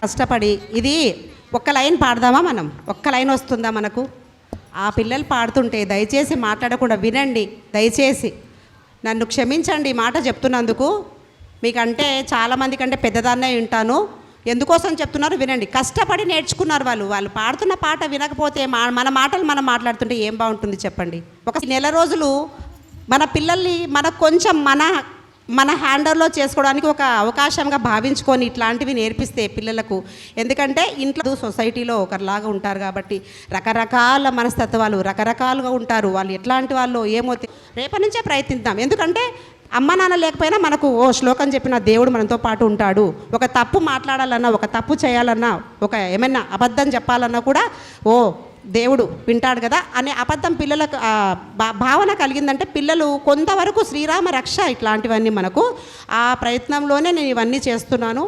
కష్టపడి ఇది ఒక్క లైన్ పాడదామా? మనం ఒక్క లైన్ వస్తుందా మనకు? ఆ పిల్లలు పాడుతుంటే దయచేసి మాట్లాడకుండా వినండి. దయచేసి నన్ను క్షమించండి మాట చెప్తున్నందుకు. మీకంటే చాలామంది కంటే పెద్దదాన్నే వింటాను. ఎందుకోసం చెప్తున్నారు వినండి. కష్టపడి నేర్చుకున్నారు వాళ్ళు పాడుతున్న పాట వినకపోతే మన మాటలు మనం మాట్లాడుతుంటే ఏం బాగుంటుంది చెప్పండి? ఒక నెల రోజులు మన పిల్లల్ని మనకు కొంచెం మన హ్యాండర్లో చేసుకోవడానికి ఒక అవకాశంగా భావించుకొని ఇట్లాంటివి నేర్పిస్తే పిల్లలకు, ఎందుకంటే ఇంట్లో సొసైటీలో ఒకరిలాగా ఉంటారు కాబట్టి రకరకాల మనస్తత్వాలు రకరకాలుగా ఉంటారు. వాళ్ళు ఎట్లాంటి వాళ్ళు ఏమో రేపటి నుంచే ప్రయత్నిద్దాం. ఎందుకంటే అమ్మ నాన్న లేకపోయినా మనకు శ్లోకం చెప్పిన దేవుడు మనతో పాటు ఉంటాడు. ఒక తప్పు మాట్లాడాలన్నా, ఒక తప్పు చేయాలన్నా, ఒక ఏమైనా అబద్ధం చెప్పాలన్నా కూడా దేవుడు వింటాడు కదా అనే అబద్ధం పిల్లలకు భావన కలిగిందంటే పిల్లలు కొంతవరకు శ్రీరామ రక్ష ఇట్లాంటివన్నీ మనకు ఆ ప్రయత్నంలోనే నేను ఇవన్నీ చేస్తున్నాను.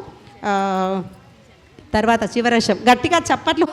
తర్వాత చివరశం గట్టిగా చప్పట్లు.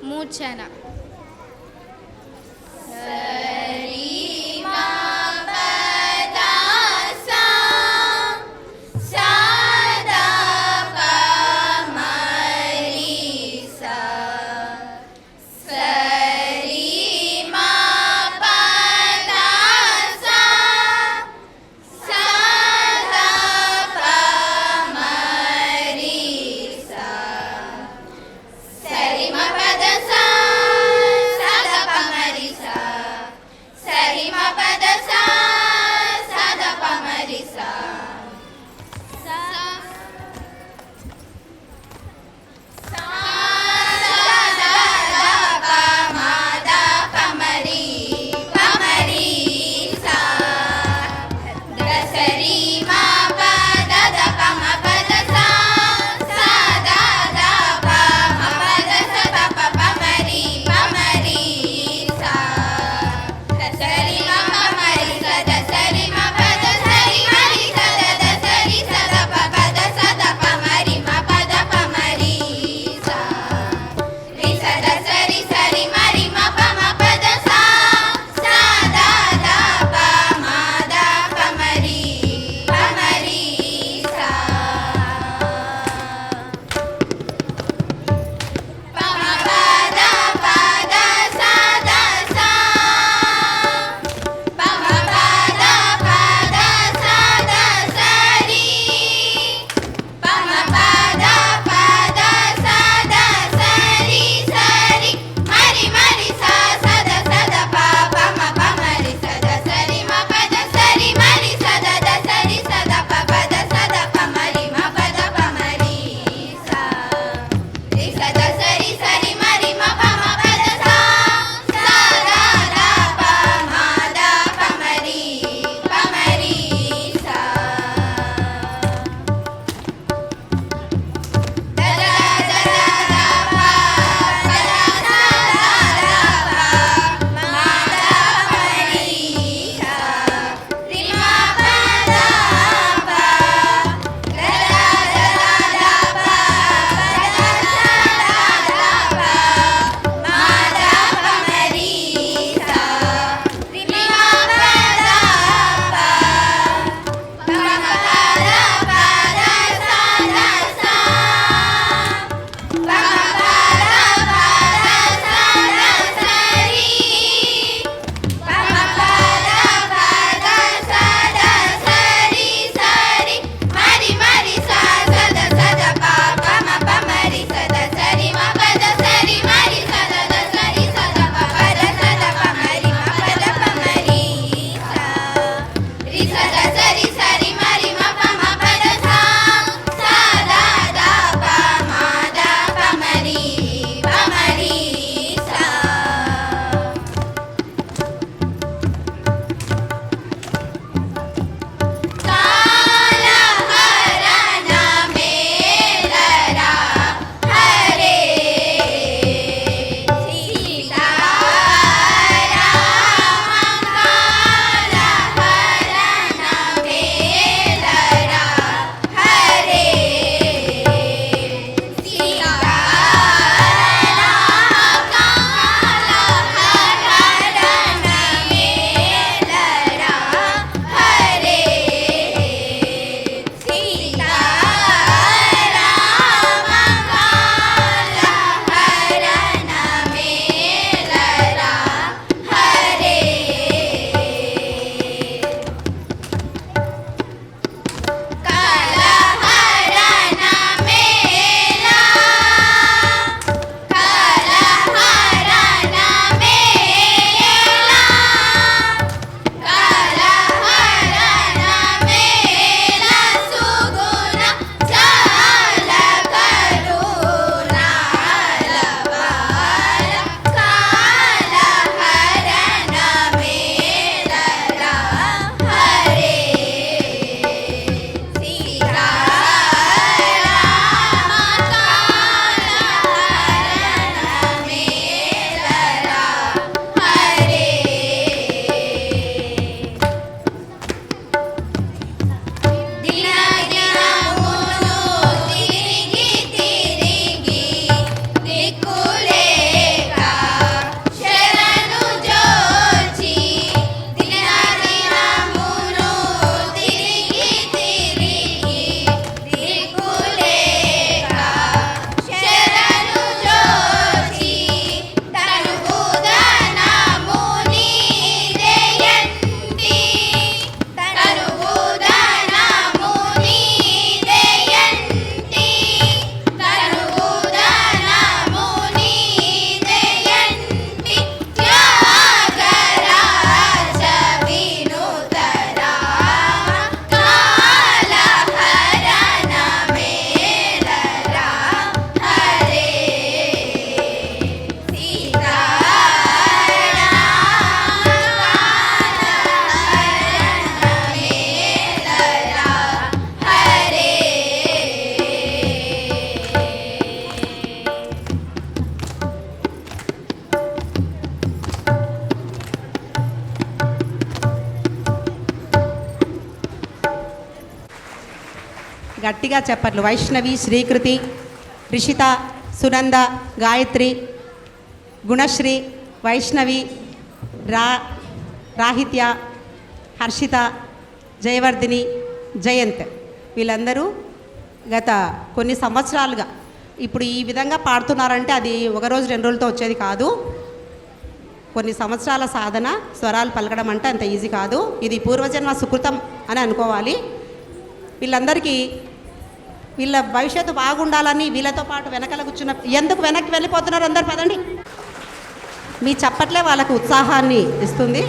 మూర్ఛన సాదా ప మరి గట్టిగా చెప్పట్లు. వైష్ణవి, శ్రీకృతి, రిషిత, సునంద, గాయత్రి, గుణశ్రీ, వైష్ణవి, రాహిత్య, హర్షిత, జయవర్ధిని, జయంత్ వీళ్ళందరూ గత కొన్ని సంవత్సరాలుగా ఇప్పుడు ఈ విధంగా పాడుతున్నారంటే అది ఒక రోజు 2 రోజులతో వచ్చేది కాదు. కొన్ని సంవత్సరాల సాధన. స్వరాలు పలకడం అంటే అంత ఈజీ కాదు. ఇది పూర్వజన్మ సుకృతం అని అనుకోవాలి. వీళ్ళందరికీ వీళ్ళ భవిష్యత్తు బాగుండాలని వీళ్ళతో పాటు వెనకాల కూర్చున్న ఎందుకు వెనక్కి వెళ్ళిపోతున్నారు అందరు పదండి. మీ చప్పట్లే వాళ్ళకు ఉత్సాహాన్ని ఇస్తుంది.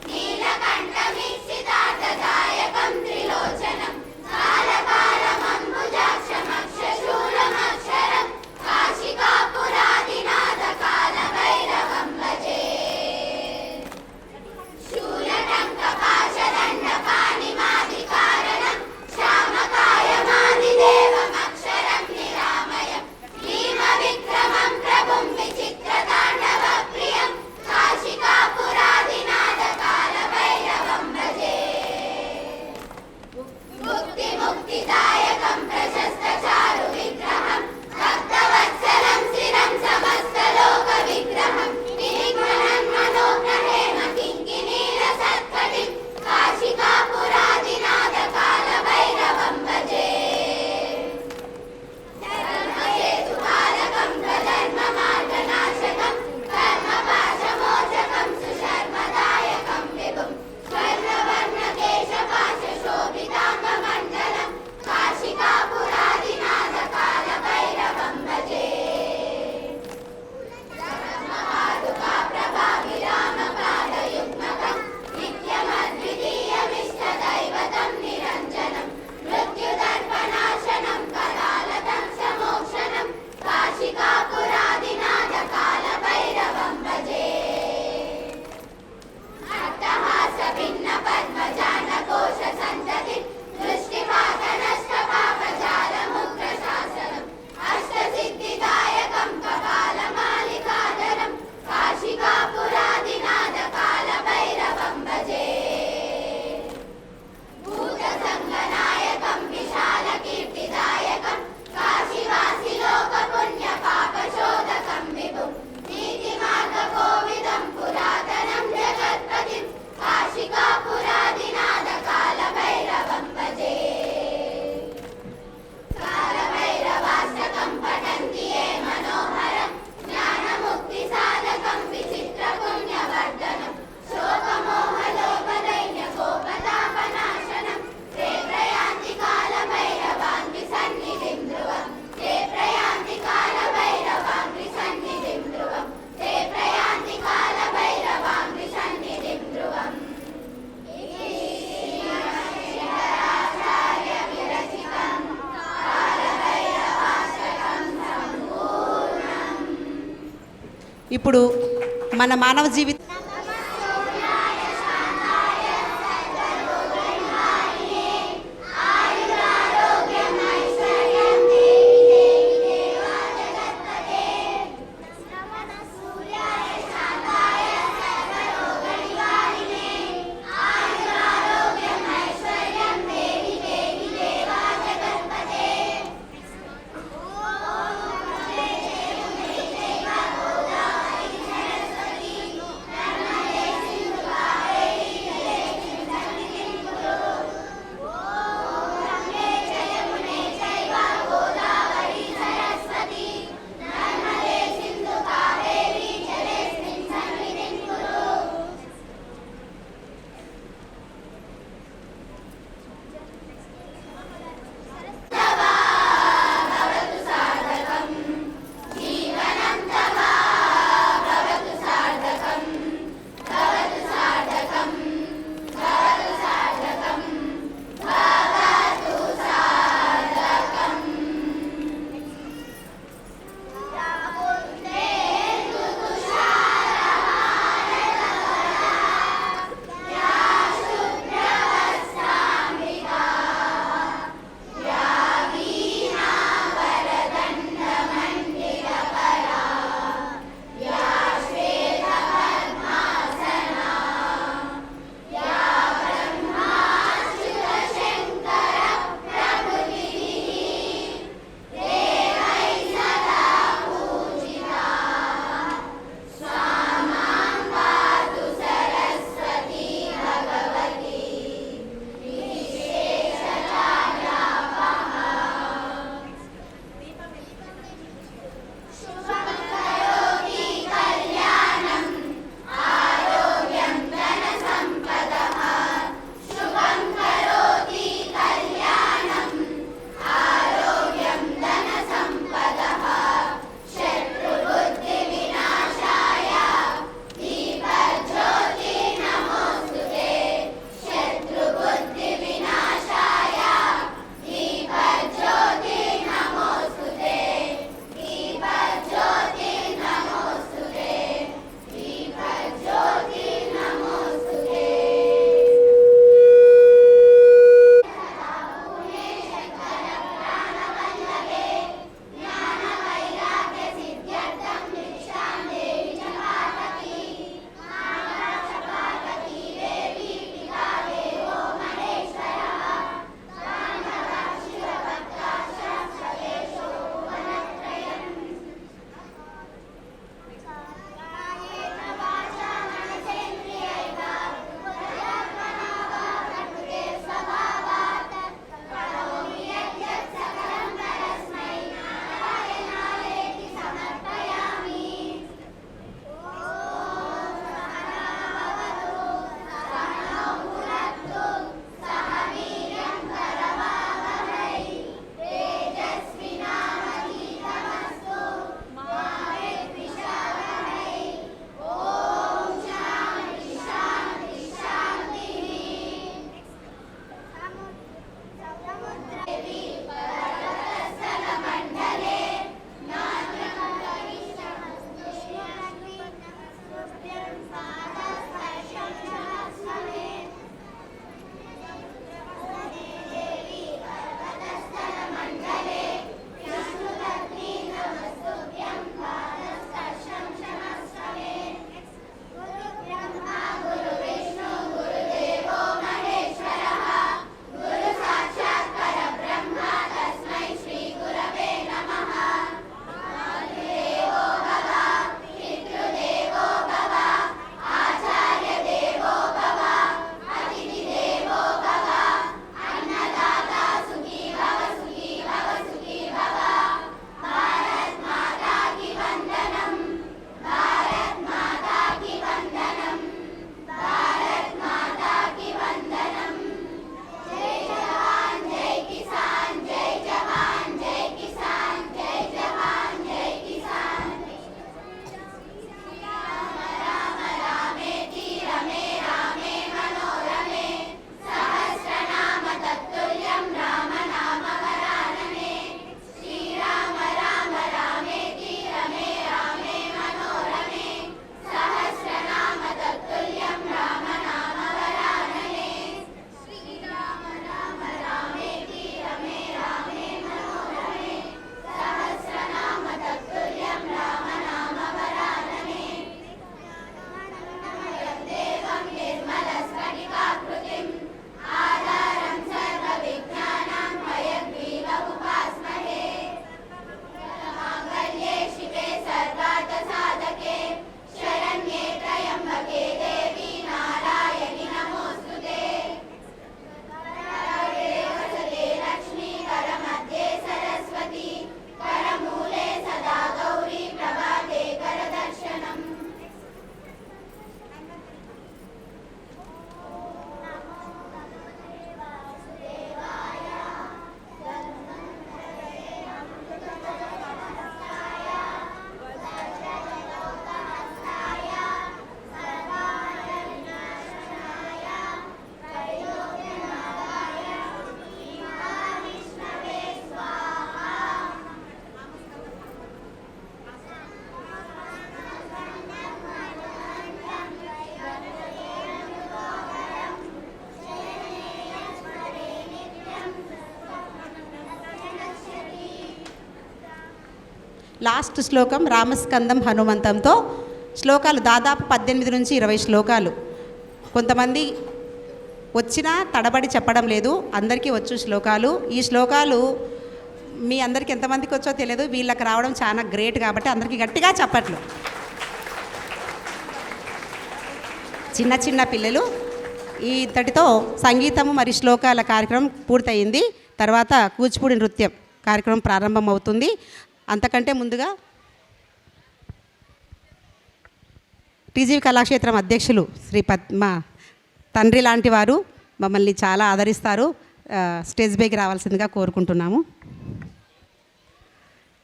నీలకంఠ వీక్షితార్థదాయకం త్రిలోచనం కాలకాలమంబుజా ఇప్పుడు మన మానవ జీవితం లాస్ట్ శ్లోకం రామస్కందం హనుమంతంతో శ్లోకాలు దాదాపు 18 నుంచి 20 శ్లోకాలు. కొంతమంది వచ్చినా తడబడి చెప్పడం లేదు, అందరికీ వచ్చు శ్లోకాలు. ఈ శ్లోకాలు మీ అందరికీ ఎంతమందికి వచ్చో తెలియదు, వీళ్ళకి రావడం చాలా గ్రేట్ కాబట్టి అందరికీ గట్టిగా చప్పట్లు. చిన్న చిన్న పిల్లలు. ఇంతటితో సంగీతము మరియు శ్లోకాల కార్యక్రమం పూర్తయింది. తర్వాత కూచిపూడి నృత్యం కార్యక్రమం ప్రారంభం అవుతుంది. అంతకంటే ముందుగా టీజీవి కళాక్షేత్రం అధ్యక్షులు శ్రీ పద్మ తండ్రి లాంటి వారు మమ్మల్ని చాలా ఆదరిస్తారు. స్టేజ్ పైకి రావాల్సిందిగా కోరుకుంటున్నాము.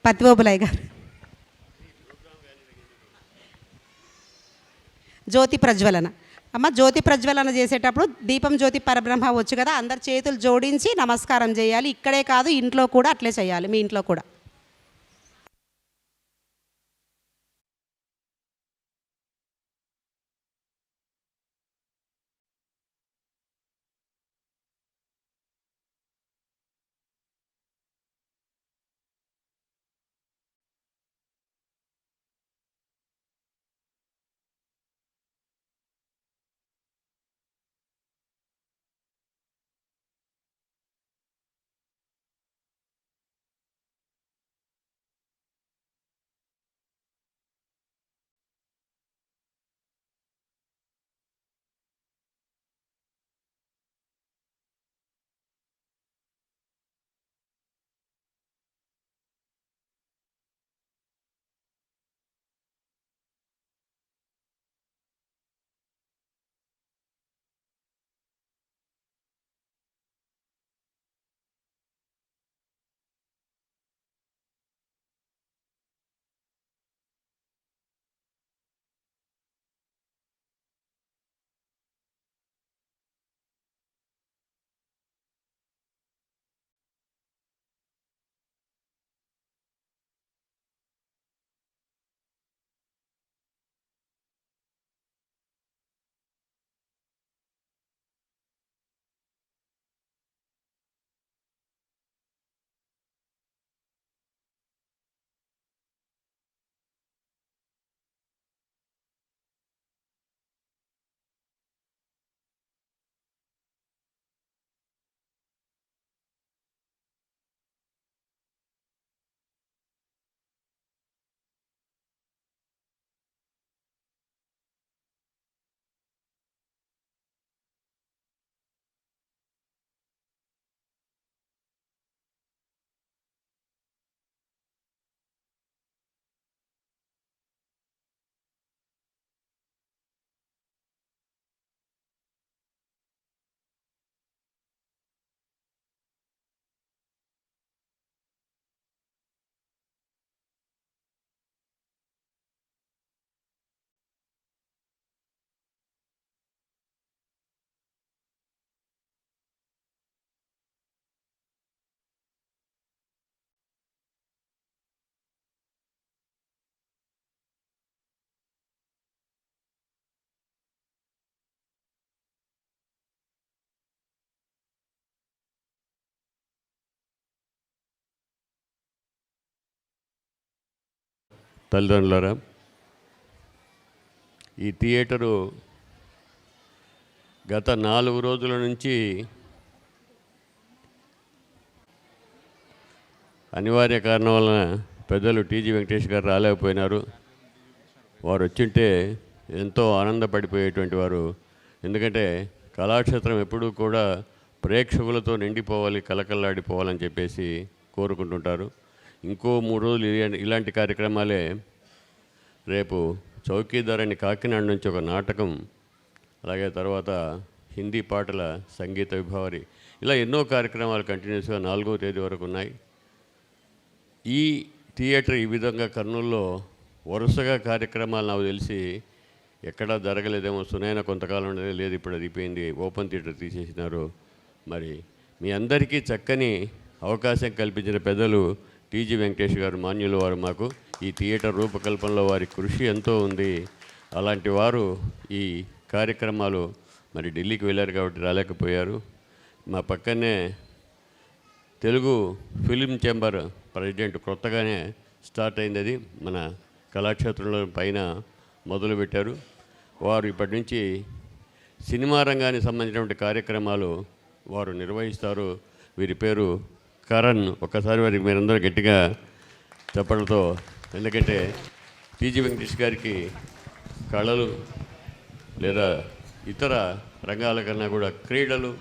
పతివోబులయ్య గారు. జ్యోతి ప్రజ్వలన. అమ్మ, జ్యోతి ప్రజ్వలన చేసేటప్పుడు దీపం జ్యోతి పరబ్రహ్మ వచ్చు కదా, అందరు చేతులు జోడించి నమస్కారం చేయాలి. ఇక్కడే కాదు, ఇంట్లో కూడా అట్లే చేయాలి. మీ ఇంట్లో కూడా. తల్లిదండ్రులారా, ఈ థియేటరు గత 4 రోజుల నుంచి అనివార్య కారణం వలన పెద్దలు టీజీ వెంకటేష్ గారు రాలేకపోయినారు. వారు వచ్చింటే ఎంతో ఆనందపడిపోయేటువంటి వారు. ఎందుకంటే కళాక్షేత్రం ఎప్పుడూ కూడా ప్రేక్షకులతో నిండిపోవాలి, కలకల్లాడిపోవాలని చెప్పేసి కోరుకుంటుంటారు. ఇంకో 3 రోజులు ఇలాంటి కార్యక్రమాలే. రేపు చౌకీదార్ అని కాకినాడ నుంచి ఒక నాటకం, అలాగే తర్వాత హిందీ పాటల సంగీత విభావరి, ఇలా ఎన్నో కార్యక్రమాలు కంటిన్యూస్గా 4వ తేదీ వరకు ఉన్నాయి. ఈ థియేటర్ ఈ విధంగా కర్నూలులో వరుసగా కార్యక్రమాలు నాకు తెలిసి ఎక్కడా జరగలేదేమో. సునైన కొంతకాలం లేదు, ఇప్పుడు అది అయిపోయింది, ఓపెన్ థియేటర్ తీసేసినారు. మరి మీ అందరికీ చక్కని అవకాశం కల్పించిన పెద్దలు టీజీ వెంకటేష్ గారు మాన్యులు వారు. మాకు ఈ థియేటర్ రూపకల్పనలో వారి కృషి ఎంతో ఉంది. అలాంటి వారు ఈ కార్యక్రమాలు మరి ఢిల్లీకి వెళ్ళారు కాబట్టి రాలేకపోయారు. మా పక్కనే తెలుగు ఫిలిం ఛాంబర్ ప్రెసిడెంట్ కొత్తగానే స్టార్ట్ అయింది. అది మన కళాక్షేత్రంలో పైన మొదలుపెట్టారు. వారు ఇప్పటి నుంచి సినిమా రంగానికి సంబంధించినటువంటి కార్యక్రమాలు వారు నిర్వహిస్తారు. వీరి పేరు కరణ్. ఒక్కసారి వారికి మీరందరూ గట్టిగా చెప్పడంతో, ఎందుకంటే టీజీ వెంకటేష్ గారికి కళలు లేదా ఇతర రంగాల కన్నా కూడా క్రీడలు,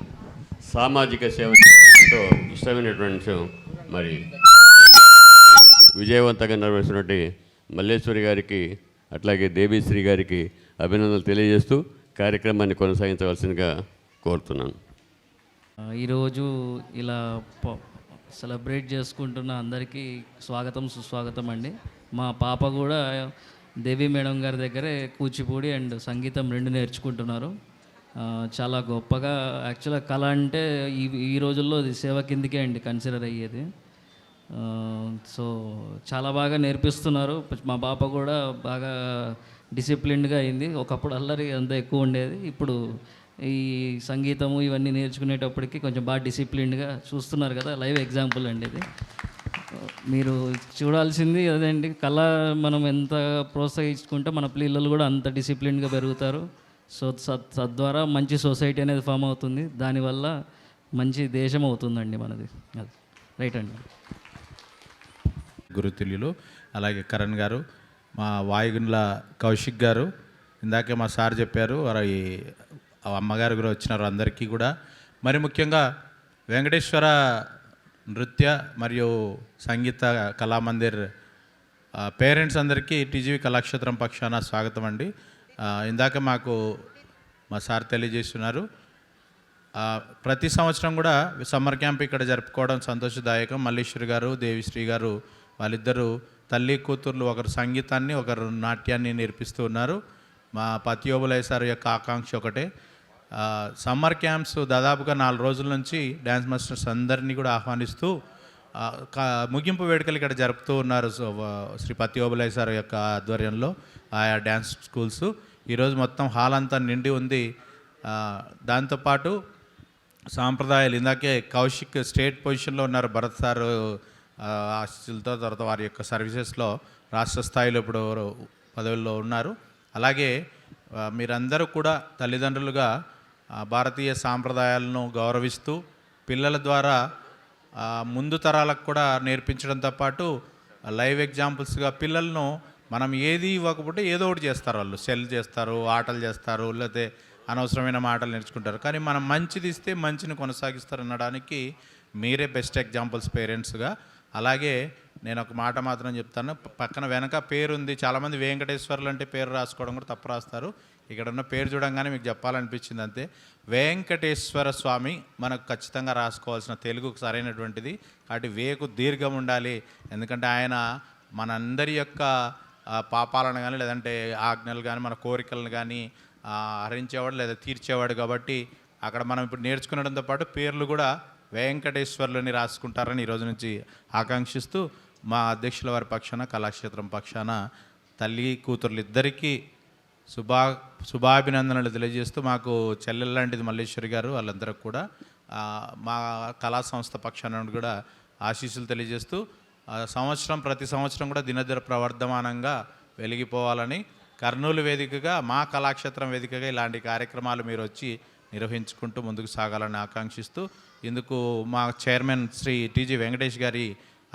సామాజిక సేవ చేయడంతో ఇష్టమైనటువంటి విషయం. మరి విజయవంతంగా నిర్వహిస్తున్నటువంటి మల్లేశ్వరి గారికి అట్లాగే దేవిశ్రీ గారికి అభినందనలు తెలియజేస్తూ కార్యక్రమాన్ని కొనసాగించవలసిందిగా కోరుతున్నాను. ఈరోజు ఇలా సెలబ్రేట్ చేసుకుంటున్న అందరికీ స్వాగతం, సుస్వాగతం అండి. మా పాప కూడా దేవి మేడం గారి దగ్గరే కూచిపూడి అండ్ సంగీతం రెండు నేర్చుకుంటున్నారు. చాలా గొప్పగా. యాక్చువల్గా కళ అంటే ఈ రోజుల్లో అది సేవ కిందికే అండి కన్సిడర్ అయ్యేది. సో చాలా బాగా నేర్పిస్తున్నారు. మా పాప కూడా బాగా డిసిప్లిన్డ్గా అయింది. ఒకప్పుడు అల్లరి అంత ఎక్కువ ఉండేది. ఇప్పుడు ఈ సంగీతము ఇవన్నీ నేర్చుకునేటప్పటికి కొంచెం బాగా డిసిప్లిన్డ్గా చూస్తున్నారు కదా. లైవ్ ఎగ్జాంపుల్ అండి ఇది. మీరు చూడాల్సింది అదండి. కళ మనం ఎంత ప్రోత్సహించుకుంటే మన పిల్లలు కూడా అంత డిసిప్లిన్గా పెరుగుతారు. సో తద్వారా మంచి సొసైటీ అనేది ఫామ్ అవుతుంది. దానివల్ల మంచి దేశం అవుతుందండి మనది. అది రైట్ అండి. గురుతుల్యులు అలాగే కరణ్ గారు, మా వాయుగుండ్ల కౌశిక్ గారు, ఇందాకే మా సార్ చెప్పారు, వారి అమ్మగారు కూడా వచ్చినారు. అందరికీ కూడా మరి ముఖ్యంగా వెంకటేశ్వర నృత్య మరియు సంగీత కళామందిర్ పేరెంట్స్ అందరికీ టీజీవీ కళాక్షేత్రం పక్షాన స్వాగతం అండి. ఇందాక మాకు మా సార్ తెలియజేస్తున్నారు, ప్రతి సంవత్సరం కూడా సమ్మర్ క్యాంప్ ఇక్కడ జరుపుకోవడం సంతోషదాయకం. మల్లేశ్వరి గారు, దేవిశ్రీ గారు వాళ్ళిద్దరూ తల్లి కూతుర్లు, ఒకరు సంగీతాన్ని ఒకరు నాట్యాన్ని నేర్పిస్తూ ఉన్నారు. మా పతియోబులయ్య సార్ యొక్క ఆకాంక్ష ఒకటే, సమ్మర్ క్యాంప్స్ దాదాపుగా 4 రోజుల నుంచి డ్యాన్స్ మాస్టర్స్ అందరినీ కూడా ఆహ్వానిస్తూ ముగింపు వేడుకలు ఇక్కడ జరుపుతూ ఉన్నారు. శ్రీ పతియోబులయ్య సార్ యొక్క ఆధ్వర్యంలో ఆయా డ్యాన్స్ స్కూల్స్. ఈరోజు మొత్తం హాల్ అంతా నిండి ఉంది. దాంతోపాటు సాంప్రదాయాలు, ఇందాకే కౌశిక్ స్టేట్ పొజిషన్లో ఉన్నారు. భరత్ సార్ ఆశీస్సులతో, తర్వాత వారి యొక్క సర్వీసెస్లో రాష్ట్ర స్థాయిలో ఇప్పుడు పదవుల్లో ఉన్నారు. అలాగే మీరందరూ కూడా తల్లిదండ్రులుగా భారతీయ సాంప్రదాయాలను గౌరవిస్తూ పిల్లల ద్వారా ముందు తరాలకు కూడా నేర్పించడంతో పాటు లైవ్ ఎగ్జాంపుల్స్గా పిల్లలను మనం ఏది ఇవ్వకపోతే ఏదో ఒకటి చేస్తారు. వాళ్ళు సెల్ చేస్తారు, ఆటలు చేస్తారు, లేకపోతే అనవసరమైన మాటలు నేర్చుకుంటారు. కానీ మనం మంచిది ఇస్తే మంచిని కొనసాగిస్తారు అనడానికి మీరే బెస్ట్ ఎగ్జాంపుల్స్ పేరెంట్స్గా. అలాగే నేను ఒక మాట మాత్రం చెప్తాను, పక్కన వెనక పేరు ఉంది. చాలామంది వెంకటేశ్వర్లు అంటే పేరు రాసుకోవడం కూడా తప్పు రాస్తారు. ఇక్కడ ఉన్న పేరు చూడంగానే మీకు చెప్పాలనిపించింది అంతే. వెంకటేశ్వర స్వామి మనకు ఖచ్చితంగా రాసుకోవాల్సిన తెలుగుకు సరైనటువంటిది. కాబట్టి వేకు దీర్ఘం ఉండాలి. ఎందుకంటే ఆయన మనందరి యొక్క పాపాలను కానీ లేదంటే ఆజ్ఞలు కానీ మన కోరికలను కానీ హరించేవాడు లేదా తీర్చేవాడు. కాబట్టి అక్కడ మనం ఇప్పుడు నేర్చుకునడంతో పాటు పేర్లు కూడా వెంకటేశ్వర్లని రాసుకుంటారని ఈరోజు నుంచి ఆకాంక్షిస్తూ మా అధ్యక్షుల వారి పక్షాన, కళాక్షేత్రం పక్షాన తల్లి కూతుర్లు ఇద్దరికీ శుభాభినందనలు తెలియజేస్తూ, మాకు చెల్లెలు లాంటిది మల్లేశ్వరి గారు, వాళ్ళందరికీ కూడా మా కళా సంస్థ పక్షాన కూడా ఆశీస్సులు తెలియజేస్తూ, ప్రతి సంవత్సరం కూడా దినదిన ప్రవర్ధమానంగా వెలిగిపోవాలని, కర్నూలు వేదికగా మా కళాక్షేత్రం వేదికగా ఇలాంటి కార్యక్రమాలు మీరు వచ్చి నిర్వహించుకుంటూ ముందుకు సాగాలని ఆకాంక్షిస్తూ, ఇందుకు మా చైర్మన్ శ్రీ టీజీ వెంకటేష్ గారి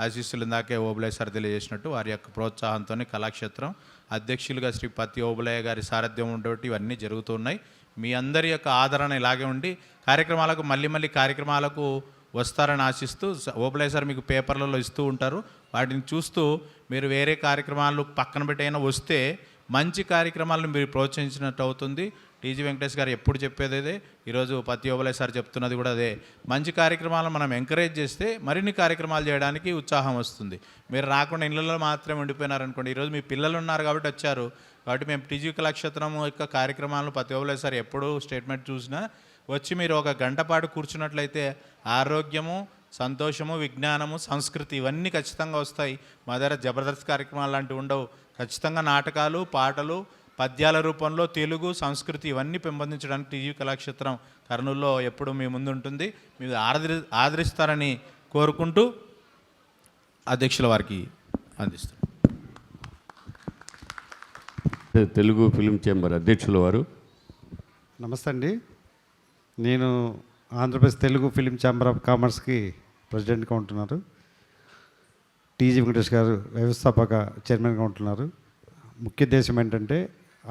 ఆశీస్సులు ఇందాకే ఓబులయ్య సార్ తెలియజేసినట్టు వారి యొక్క ప్రోత్సాహంతో కళాక్షేత్రం అధ్యక్షులుగా శ్రీ పతి ఓబులయ్య గారి సారథ్యం ఉండేటి ఇవన్నీ జరుగుతున్నాయి. మీ అందరి యొక్క ఆదరణ ఇలాగే ఉండి కార్యక్రమాలకు మళ్ళీ కార్యక్రమాలకు వస్తారని ఆశిస్తూ, ఓబులయ్య సార్ మీకు పేపర్లలో ఇస్తూ ఉంటారు, వాటిని చూస్తూ మీరు వేరే కార్యక్రమాలు పక్కన పెట్టైనా వస్తే మంచి కార్యక్రమాలను మీరు ప్రోత్సహించినట్టు అవుతుంది. టీజీ వెంకటేష్ గారు ఎప్పుడు చెప్పేది అదే, ఈరోజు పతి ఓబులయ్య సార్ చెప్తున్నది కూడా అదే. మంచి కార్యక్రమాలను మనం ఎంకరేజ్ చేస్తే మరిన్ని కార్యక్రమాలు చేయడానికి ఉత్సాహం వస్తుంది. మీరు రాకుండా ఇళ్ళలో మాత్రమే ఉండిపోయినారనుకోండి. ఈరోజు మీ పిల్లలు ఉన్నారు కాబట్టి వచ్చారు. కాబట్టి మేము టీజీ కళాక్షేత్రం యొక్క కార్యక్రమాలను పతి ఓబులయ్య సార్ ఎప్పుడు స్టేట్మెంట్ చూసినా వచ్చి మీరు ఒక గంట పాటు కూర్చున్నట్లయితే ఆరోగ్యము, సంతోషము, విజ్ఞానము, సంస్కృతి ఇవన్నీ ఖచ్చితంగా వస్తాయి. మా దగ్గర జబర్దస్త్ కార్యక్రమాలు లాంటివి ఉండవు. ఖచ్చితంగా నాటకాలు, పాటలు, పద్యాల రూపంలో తెలుగు, సంస్కృతి ఇవన్నీ పెంపొందించడానికి టీజీ కళాక్షేత్రం కర్నూలులో ఎప్పుడు మీ ముందు ఉంటుంది. మీరు ఆదరిస్తారని కోరుకుంటూ అధ్యక్షుల వారికి అందిస్తున్నాం. తెలుగు ఫిలిం ఛాంబర్ అధ్యక్షుల వారు. నమస్తే అండి. నేను Andhra Pradesh Telugu film chamber of కామర్స్కి ప్రెసిడెంట్గా ఉంటున్నారు. టీజీ వెంకటేష్ గారు వ్యవస్థాపక చైర్మన్గా ఉంటున్నారు. ముఖ్య ఉద్దేశం ఏంటంటే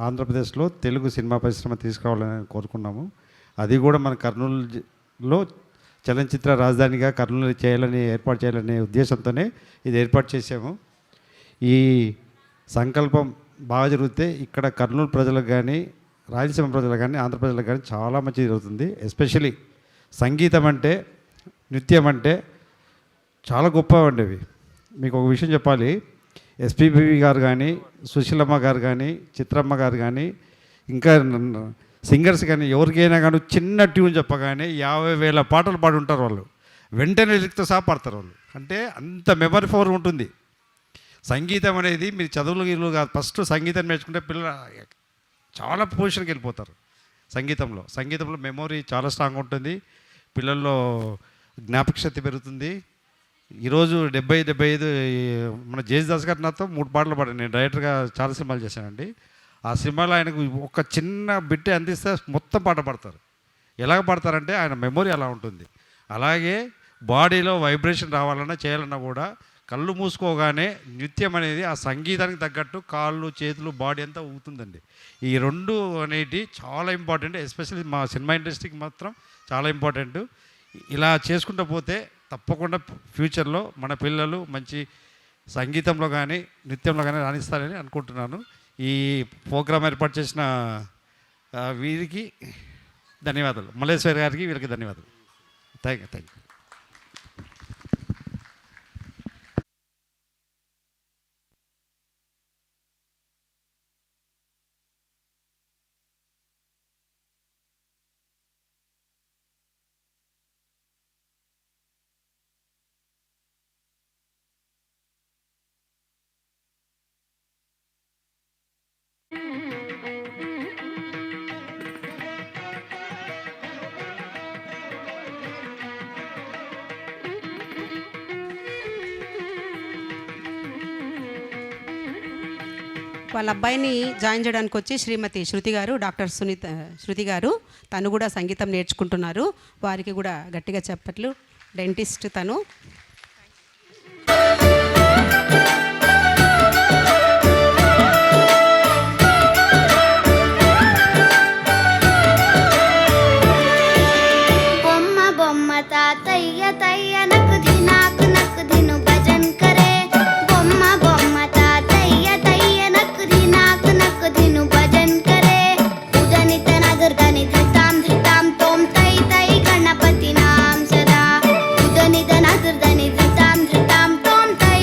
ఆంధ్రప్రదేశ్లో తెలుగు సినిమా పరిశ్రమ తీసుకురావాలని కోరుకున్నాము. అది కూడా మన కర్నూలులో చలనచిత్ర రాజధానిగా కర్నూలు ఏర్పాటు చేయాలనే ఉద్దేశంతోనే ఇది ఏర్పాటు చేసాము. ఈ సంకల్పం బాగా జరిగితే ఇక్కడ కర్నూలు ప్రజలకు కానీ, రాయలసీమ ప్రజలకు కానీ, ఆంధ్ర ప్రజలకు కానీ చాలా మంచి జరుగుతుంది. ఎస్పెషలీ సంగీతం అంటే, నృత్యం అంటే చాలా గొప్పవండి అవి. మీకు ఒక విషయం చెప్పాలి. ఎస్పీబీ గారు కానీ, సుశీలమ్మ గారు కానీ, చిత్రమ్మ గారు కానీ, ఇంకా సింగర్స్ కానీ ఎవరికైనా కానీ చిన్న ట్యూన్ చెప్పగానే 50,000 పాటలు పాడి ఉంటారు వాళ్ళు. వెంటనే లిరిక్తో సహా పాడతారు వాళ్ళు. అంటే అంత మెమరీ పవర్ ఉంటుంది. సంగీతం అనేది మీరు చదువులు కాదు, ఫస్ట్ సంగీతం నేర్చుకుంటే పిల్లలు చాలా పొజిషన్కి వెళ్ళిపోతారు. సంగీతంలో మెమొరీ చాలా స్ట్రాంగ్ ఉంటుంది. పిల్లల్లో జ్ఞాపక శక్తి పెరుగుతుంది. ఈరోజు 75 మన జేసుదాస్ గారు నాతో 3 పాటలు పాడాను. నేను డైరెక్టర్గా చాలా సినిమాలు చేశానండి. ఆ సినిమాలో ఆయనకు ఒక చిన్న బిట్టే అందిస్తే మొత్తం పాట పాడతారు. ఎలాగ పాడతారంటే ఆయన మెమొరీ అలా ఉంటుంది. అలాగే బాడీలో వైబ్రేషన్ రావాలన్నా చేయాలన్నా కూడా కళ్ళు మూసుకోగానే నృత్యం అనేది ఆ సంగీతానికి తగ్గట్టు కాళ్ళు, చేతులు, బాడీ అంతా ఊగుతుందండి. ఈ రెండు అనేటి చాలా ఇంపార్టెంట్. ఎస్పెషల్లీ మా సినిమా ఇండస్ట్రీకి మాత్రం చాలా ఇంపార్టెంట్. ఇలా చేసుకుంటూ పోతే తప్పకుండా ఫ్యూచర్లో మన పిల్లలు మంచి సంగీతంలో కానీ, నృత్యంలో కానీ రాణిస్తారని అనుకుంటున్నాను. ఈ ప్రోగ్రాం ఏర్పాటు చేసిన వీరికి ధన్యవాదాలు. మల్లేశ్వరి గారికి వీరికి ధన్యవాదాలు. Thank you. వాళ్ళ అబ్బాయిని జాయిన్ చేయడానికి వచ్చి శ్రీమతి శృతి గారు తను కూడా సంగీతం నేర్చుకుంటున్నారు. వారికి కూడా గట్టిగా చెప్పట్లు. డెంటిస్ట్ తను. తాతయ్య తయ్య నకు ధినాకు నకు ధిను భజన్ కరే. బొమ్మ బొమ్మ తాతయ్య తయ్య నకు ధినాకు నకు ధిను భజన్ కరే. ఉదనిత నగర్దని ధృతాం ధృతాం తోం తై తై గణపతి నాం సదా. ఉదనిత నగర్దని ధృతాం ధృతాం తోం తై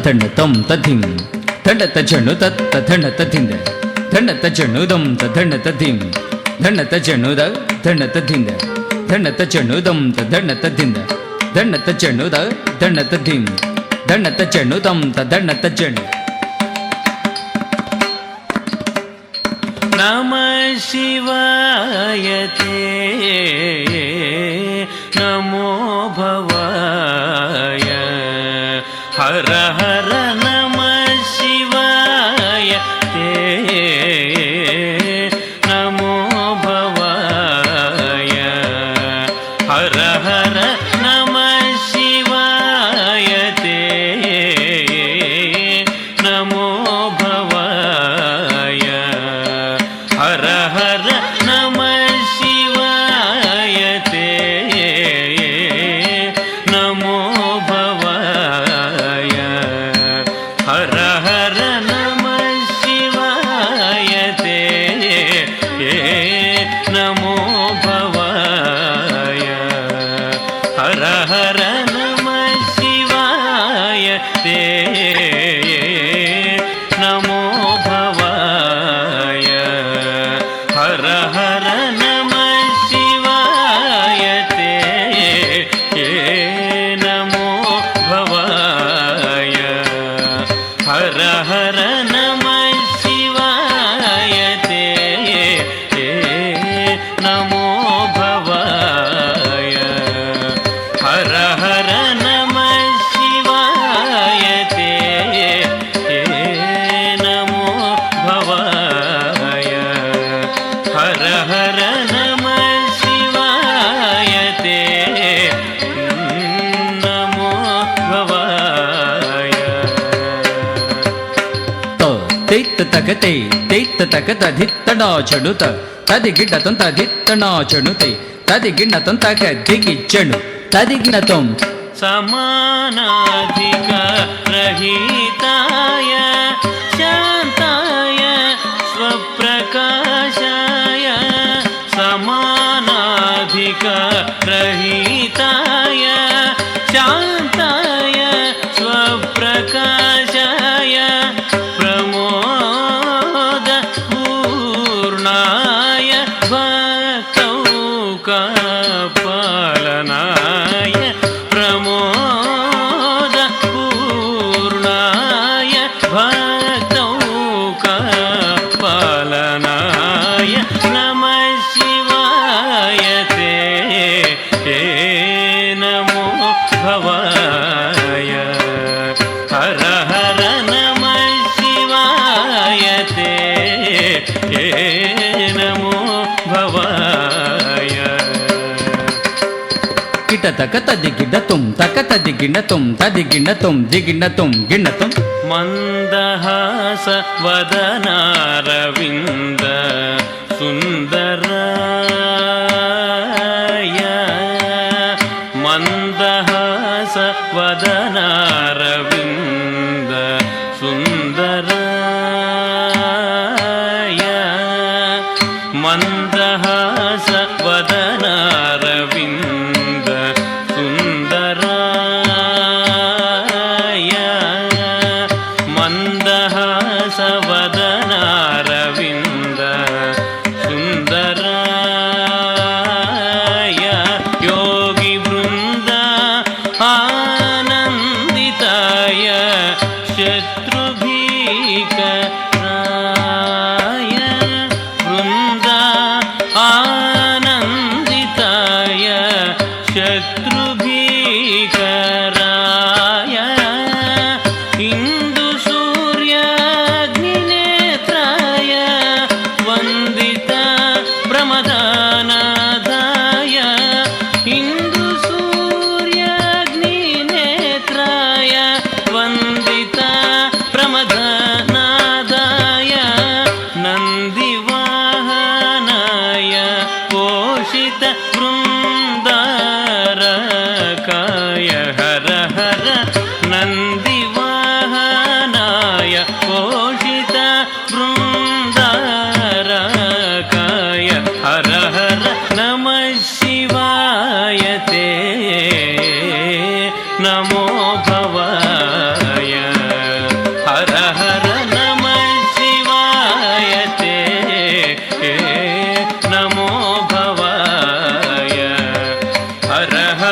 ದಂಡ ತಂ ತಧಿಂ ದಂಡ ತಜಣು ತತ್ತ ದಂಡ ತದಿಂದೆ ದಂಡ ತಜಣು ದಂ ದಂಡ ತಧಿಂ ದಂಡ ತಜಣು ದಂಡ ತದಿಂದೆ ದಂಡ ತಜಣು ದಂ ದಂಡ ತದಿಂದೆ ದಂಡ ತಜಣು ದಂಡ ತಧಿಂ ದಂಡ ತಜಣು ದಂ ದಂಡ ತಜಣು. ನಮಃ ಶಿವಾಯ ತೇ ನಮೋ ಭವಾಯ ಹರ ಹರ ನಮಃ ಶಿವಾಯ ತೇ ನಮೋ ಭವಾಯ ಹರ ಹರ ನಮಃ ಶಿವಾಯ ತೇ ನಮೋ ಭವಾಯ ಹರ ಹರ ನಮಃ ಶಿವಾಯ ತೇ ನಮೋ ಭವಾಯ ಹರ ಹರ ನಮಃ ಶಿವಾಯ ತೇ ನಮೋ ಭವಾಯ ಹರ ಹರ ನಮಃ ಶಿವಾಯ ತೇ ನಮೋ ಭವಾಯ ಹರ ಹರ ನಮಃ ಶಿವಾಯ ತೇ ನಮೋ ಭವಾಯ ಹರ ಹರ ನಮಃ ಶಿವಾಯ ತೇ ನಮೋ ಭವಾಯ ಹರ ಹರ ನಮಃ ಶಿವಾಯ ತೇ ನಮೋ ಭವಾಯ ಹರ ಹರ ನಮಃ ಶಿವಾಯ ತೇ ನಮೋ ಭವಾಯ. ತೈತ್ತ ತಗತೆ ತೈತ್ತ ತಗತ ಧಿತ್ತಣ ಚಣುತ ತದಿಗಿಣ್ಣ ತೊಂತ ಧಿತ್ತಣ ಚಣುತೆ ತದಿಗಿಣ್ಣ ತೊಂತ ದಿಗಿಚ್ಚಣು ತದಿಗಿಣ್ಣ ತೊಂ समानाधिक रहिताय शान्ताय स्वप्रकाशाय समानाधिक रहिताय शान्ताय स्वप्रकाशाय प्रमोद पूर्णाय भक्तौकपालनाय प्रमोद पूर्णाय भक्तौकपालनाय नमः शिवाय ते नमो भवाय हर हर नमः शिवाय ते नमो भवाय. ಕಿಟ ತಕ ತದಿಗಿಣ್ಣ ತುಂ ತಕ ತದಿಗಿಣ್ಣ ತುಂ ತದಿಗಿಣ್ಣ ತುಂ ದಿಗಿಣ್ಣ ತುಂ ಗಿಣ್ಣ ತುಂ ಮಂದಹಾಸ ವದನಾರವಿಂದ ಸುಂದರಾಯ ಮಂದಹಾಸ ವದನಾರವಿಂದ ಸುಂದರಾಯ ಮಂದಹಾಸ ವದನಾರವಿಂದ ಸುಂದರಾಯ ಮಂದಹಾಸ ವದನಾರವಿಂದ ಸುಂದರಾಯ ಯೋಗಿ ವೃಂದ ಆನಂದಿತಾಯ ಶತ್ರುಭೀಕರಾಯ ವೃಂದ ಆನಂದಿತಾಯ ಶತ್ರುಭೀಕರಾಯ ಇಂದು ಸೂರ್ಯಾಗ್ನಿನೇತ್ರಾಯ ವಂದಿತ ಪ್ರಮದಾನಾದಾಯ ಇಂದು ಸೂರ್ಯಾಗ್ನಿನೇತ್ರಾಯ ವಂದಿತ ಪ್ರಮದಾನಾದಾಯ ನಂದಿವಾಹನಾಯ ಪೋಷಿತ ವೃಂದಾರಕಾಯ ಹರ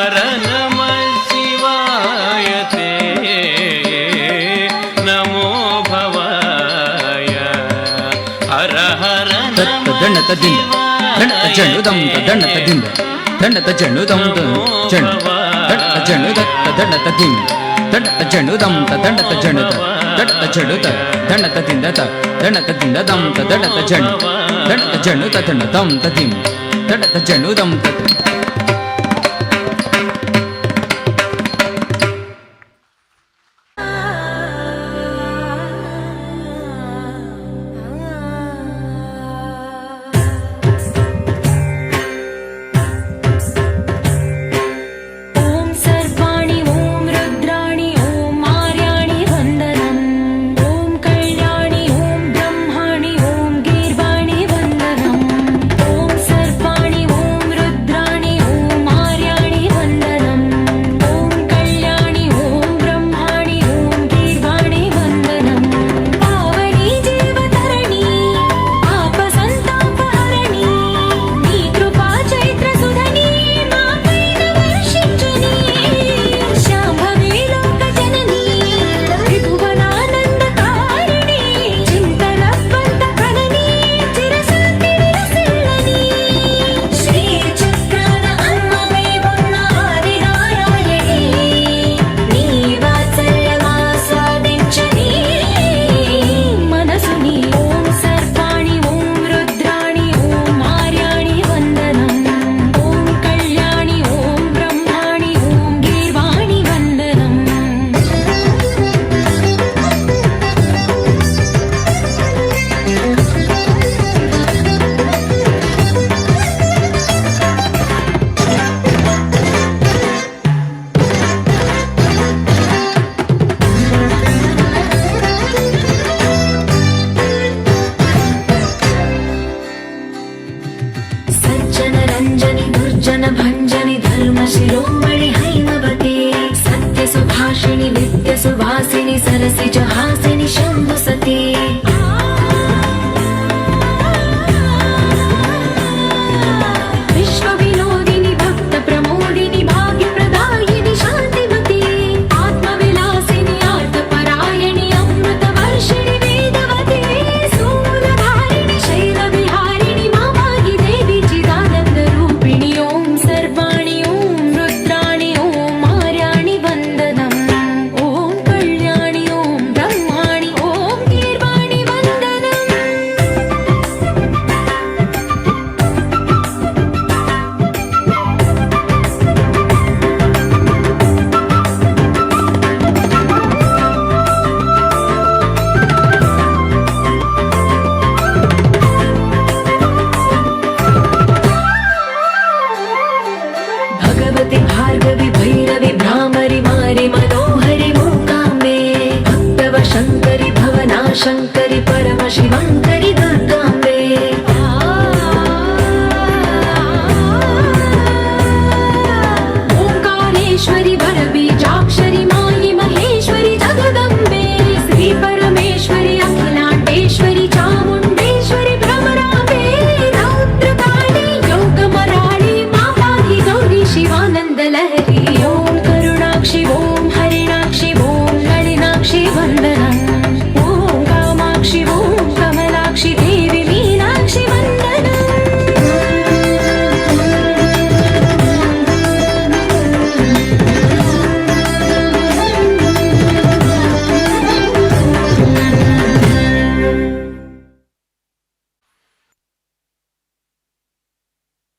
హర నమ శివాయ తే నమో భవాయ హర హర నమ దండ తద్దింద దండ చెండు దం దండ తద్దింద దండ చెండు దం చెండు దండ చెండు దండ తద్దింద దండ చెండు దం దండ చెండు దండ చెండు దండ తద్దింద దండ తద్దింద దం దండ చెండు దండ చెండు దండ దం తద్దింద దండ చెండు దం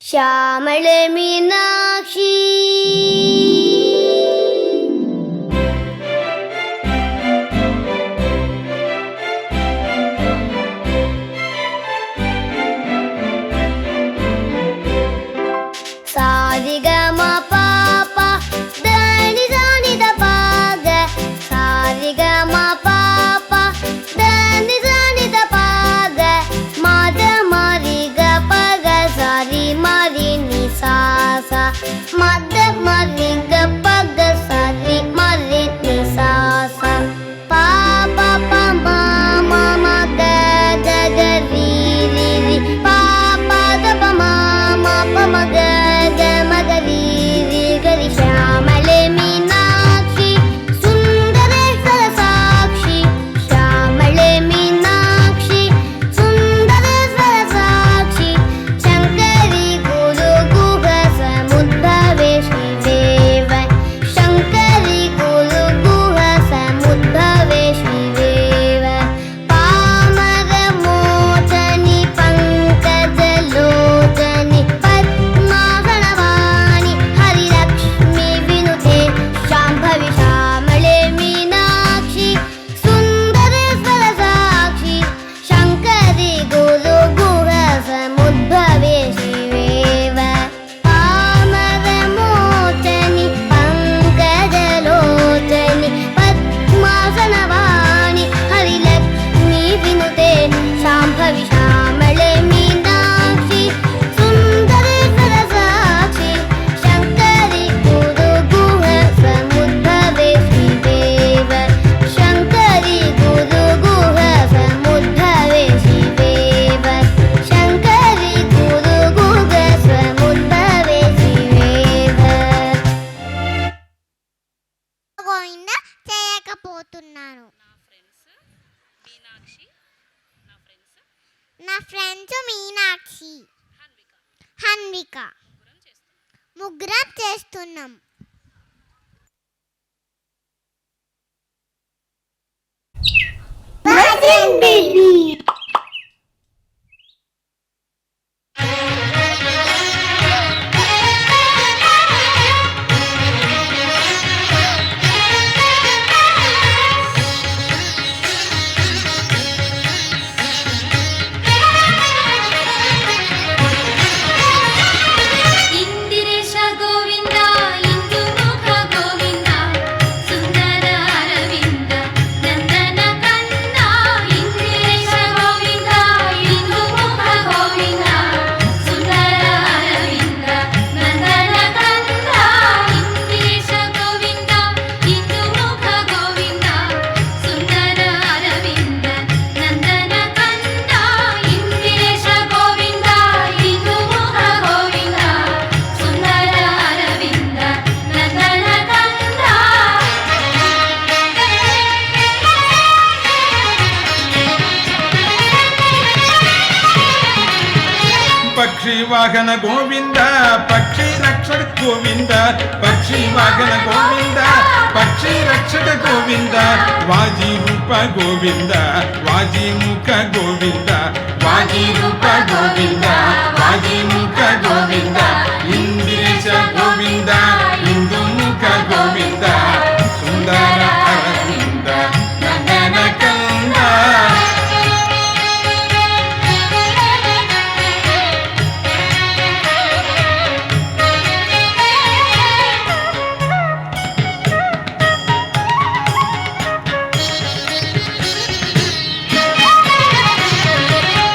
श्यामळे मीनाक्षी మద నా ఫ్రెండ్స్ మీనాక్షి, హన్విక, ముగ్గురం చేస్తున్నాం. ఇందిరేశ గోవింద ఇందుముఖ గోవింద సుందర అరవింద నందన కంద ఇందిరేశ గోవింద ఇందుముఖ గోవింద సుందర అరవింద నందన కంద ఇందిరేశ గోవింద ఇందుముఖ గోవింద సుందర అరవింద నందన కంద ఇందిరేశ గోవింద ఇందుముఖ గోవింద సుందర అరవింద నందన కంద. పక్షి వాహన గోవింద పక్షి రక్షక గోవింద పక్షి వాహన గోవింద పక్షి రక్షక గోవింద వాజీ రూప గోవింద వాజీ ముఖ గోవింద వాజీ రూప గోవింద వాజీ ముఖ గోవింద ఇందిరేశ గోవింద ఇందు ముఖ గోవింద సుందర అరవింద నందన కంద.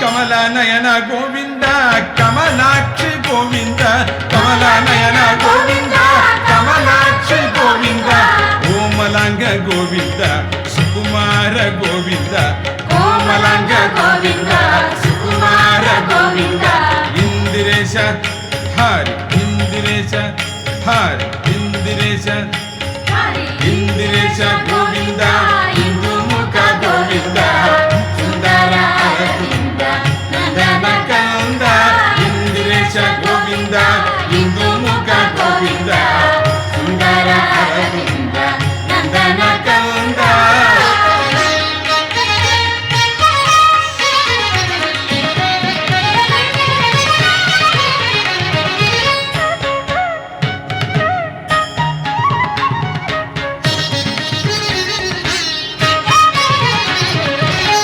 కమల నయన గోవింద కమలాక్షి గోవింద కమల నయన గోవింద కమలాక్షి గోవింద కోమలాంగ గోవింద సుకుమార గోవింద కోమలాంగ గోవింద సుకుమార గోవింద ఇందిరేశ హరి ఇందిరేశ హరి ఇందిరేశ ఇందిరేశ గోవింద ఇందుముఖ గోవింద సుందర అరవింద నందన కంద ఇందిరేశ గోవింద ఇందుముఖ గోవింద సుందర అరవింద నందన కంద.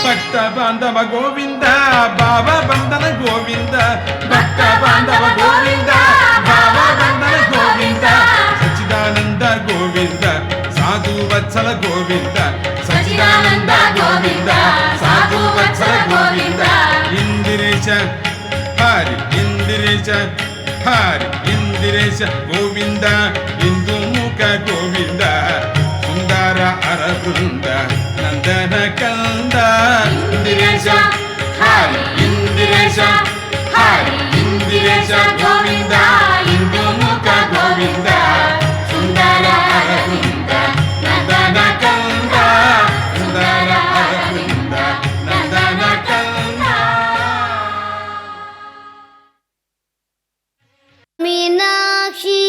ಭಕ್ತ ಬಾಂಧವ ಗೋವಿಂದ ಭಾವ ಬಂಧನ ಗೋವಿಂದ ಭಕ್ತ ಬಾಂಧವ ಗೋವಿಂದ ಭಾವ ಬಂಧನ ಗೋವಿಂದ ಸಚ್ಚಿದಾನಂದ ಗೋವಿಂದ ಸಾಧು ವತ್ಸಲ ಗೋವಿಂದ ಸಚ್ಚಿದಾನಂದ ಗೋವಿಂದ ಸಾಧು ವತ್ಸಲ ಗೋವಿಂದ ಇಂದಿರೇಶ ಹರಿ ಇಂದಿರೇಶ ಹರಿ ಇಂದಿರೇಶ ಗೋವಿಂದ ಇಂದು ಮುಖ ಗೋವಿಂದ ಸುಂದರ ಅರವೃಂದ నందన కంద ఇందిరేశ హరి ఇందిరేశ హరి ఇందిరేశ గోవింద ఇందుముఖ గోవింద సుందర అరవింద నందన కంద సుందర అరవింద నందన కంద. మీనాక్షి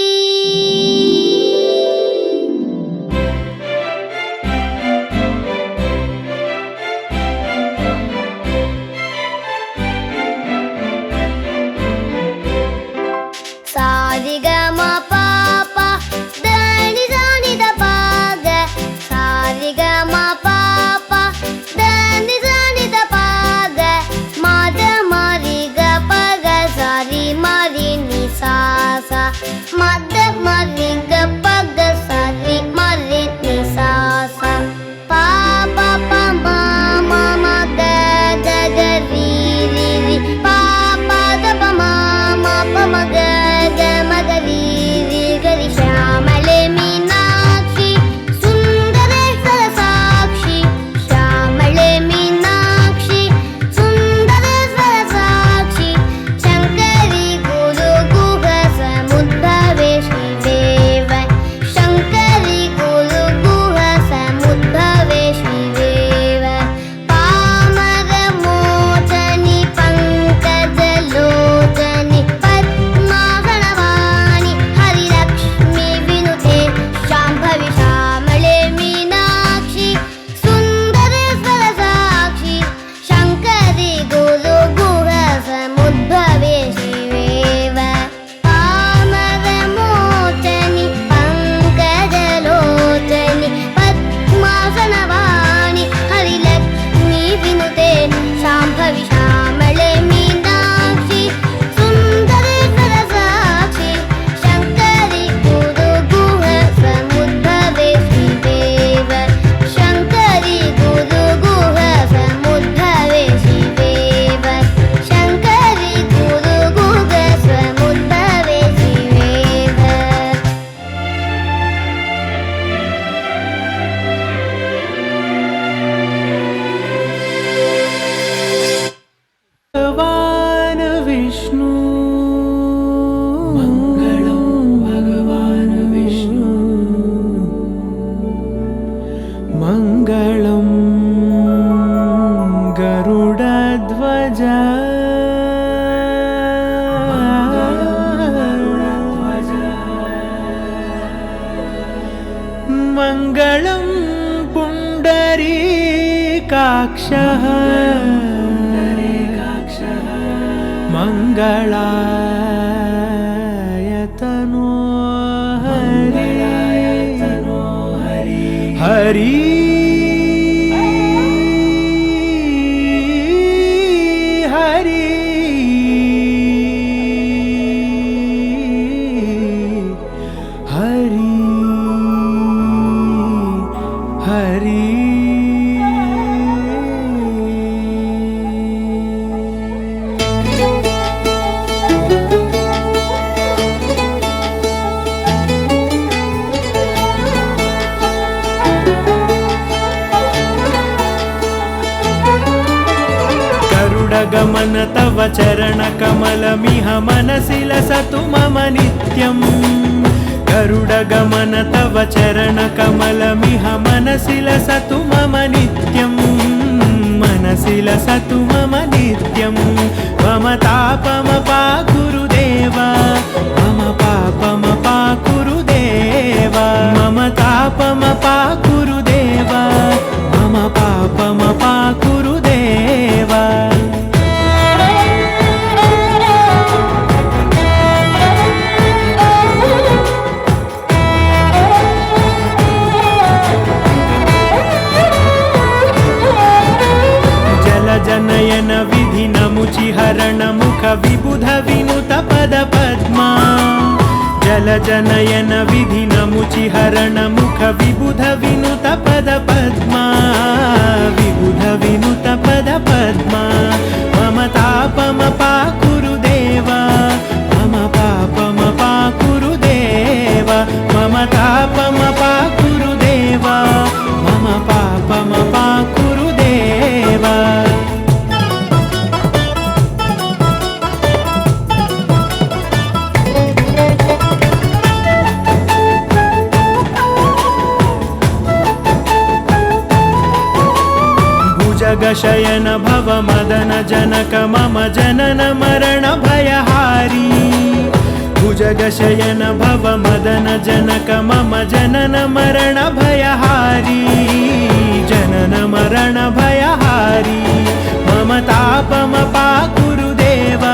मङ्गलं पुण्डरीकाक्षः मङ्गलायतनो हरि हरि हरि हरि गरुडगमन तव चरणकमलमिह मनसि लसतु मम नित्यम् गरुडगमन तव चरणकमलमिह मनसि लसतु मम नित्यम् मनसि लसतु मम नित्यम् मम तापमपा गुरुदेव मम पापमपा गुरुदेव मम तापमपा गुरुदेव मम पापमपा गुरुदेव जनयन विधि नमुचिहरण मुख विबुध विनुत पद पद्मा जल जनयन विधि नमुचिहरण मुख विबुध विनुत पद पद्मा विबुध विनुत पद पद्मा मम तापमपा गुरुदेव मम पापमपा गुरुदेव मम तापमपा गुरुदेव मम पापमपा गुरुदेव जगशयन भव मदन जनक मम जनन मरण भयहारी भुजगशयन भव मदन जनक मम जनन मरण भयहारी जनन मरण भयहारी मम तापमपा गुरुदेव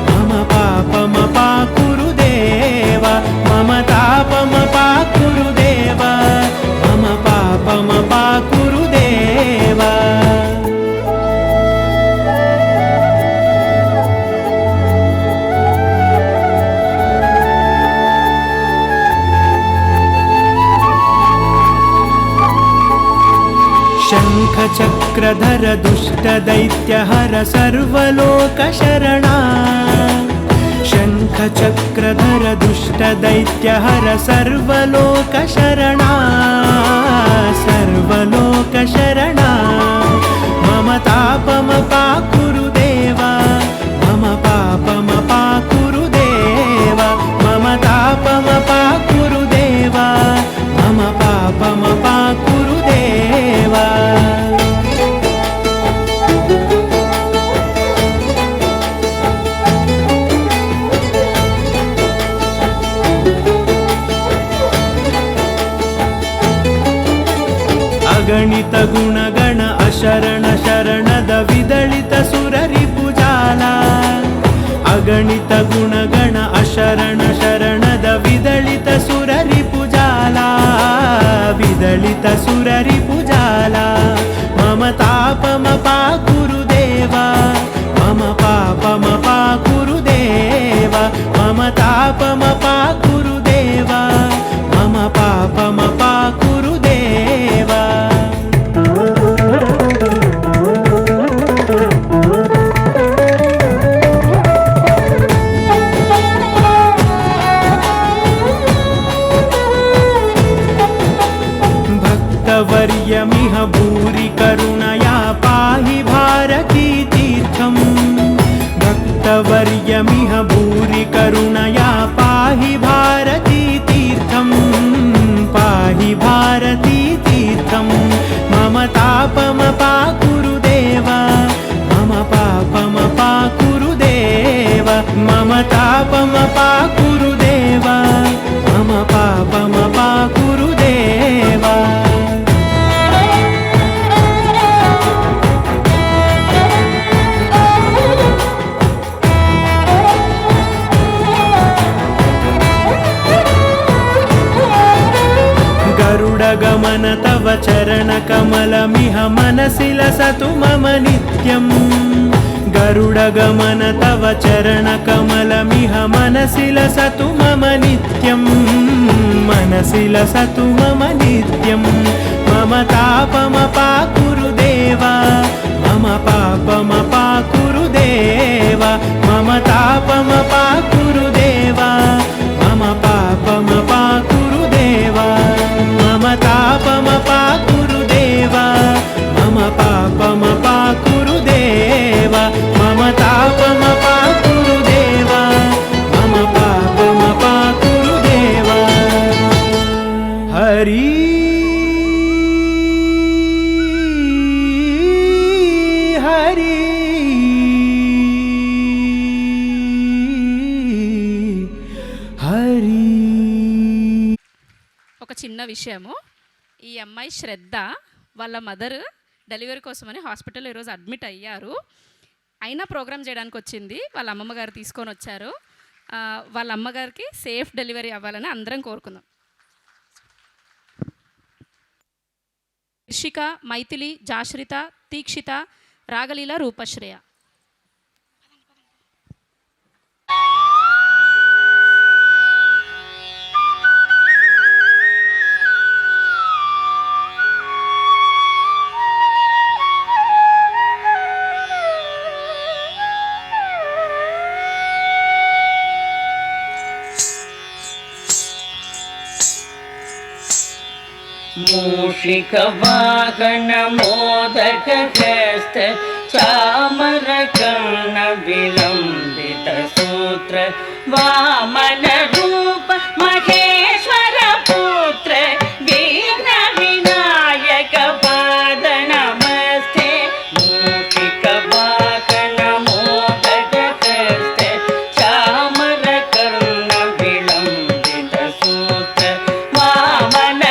मम पापमपा गुरुदेव मम तापमपा गुरुदेव मम पापमपा गुरुदेव शङ्खचक्रधर दुष्टदैत्यहर सर्वलोकशरणा शङ्खचक्रधर दुष्टदैत्यहर सर्वलोकशरणा सर्वलोकशरणा मम तापमपा गुरुदेव मम पापमपा गुरुदेव मम तापमपा गुरुदेव मम पापमपा गुरुदेव अगणित गुणगण अशरण शरणद विदलित सुररिपुजाला अगणित गुणगण अशरण शरणद विदलित सुररिपुजाला विदलित सुररिपुजाला मम तापमपा गुरुदेव मम पापमपा गुरुदेव मम तापमपा गुरुदेव मम पापमपा गुरुदेव भक्तवर्यमिह भूरि करुणया पाहि भारती तीर्थम् भक्तवर्यमिह भूरि करुणया पाहि भारती तीर्थम् पाहि भारती तीर्थम् मम तापमपा गुरुदेव मम पापमपा गुरुदेव मम तापमपा गुरुदेव मम पापमपा गुरुदेव गरुडगमन तव चरणकमलमिह मनसि लसतु मम नित्यम् गरुडगमन तव चरणकमलमिह मनसि लसतु मम नित्यं मनसि लसतु मम नित्यं मम तापमपाकुरु देवा मम पापमपाकुरु देवा मम तापमपाकुरु देवा मम पापमपाकुरु देवा मम तापमपाकुरु देवा मम पापमपाकुरु देवा मम तापमपाकुरु देवा मम पापमपाकुरु देवा हरि हरि हरि ఒక చిన్న విషయము. ఈ అమ్మాయి శ్రద్ధ వాళ్ళ మదర్ డెలివరీ కోసమని హాస్పిటల్ ఈరోజు అడ్మిట్ అయ్యారు. అయినా ప్రోగ్రామ్ చేయడానికి వచ్చింది. వాళ్ళ అమ్మమ్మ గారు తీసుకొని వచ్చారు. వాళ్ళ అమ్మగారికి సేఫ్ డెలివరీ అవ్వాలని అందరం కోరుకుందాం. రిషిక, మైథిలి, జాశ్రిత, తీక్షిత, రాగలీల, రూపశ్రేయ. मूषिकवाहन मोदकहस्त चामरकर्ण विलम्बित सूत्र वामन रूप महेश्वर पुत्र विघ्न विनायक पाद नमस्ते मूषिकवाहन मोदकहस्त चामरकर्ण विलम्बित सूत्र वामन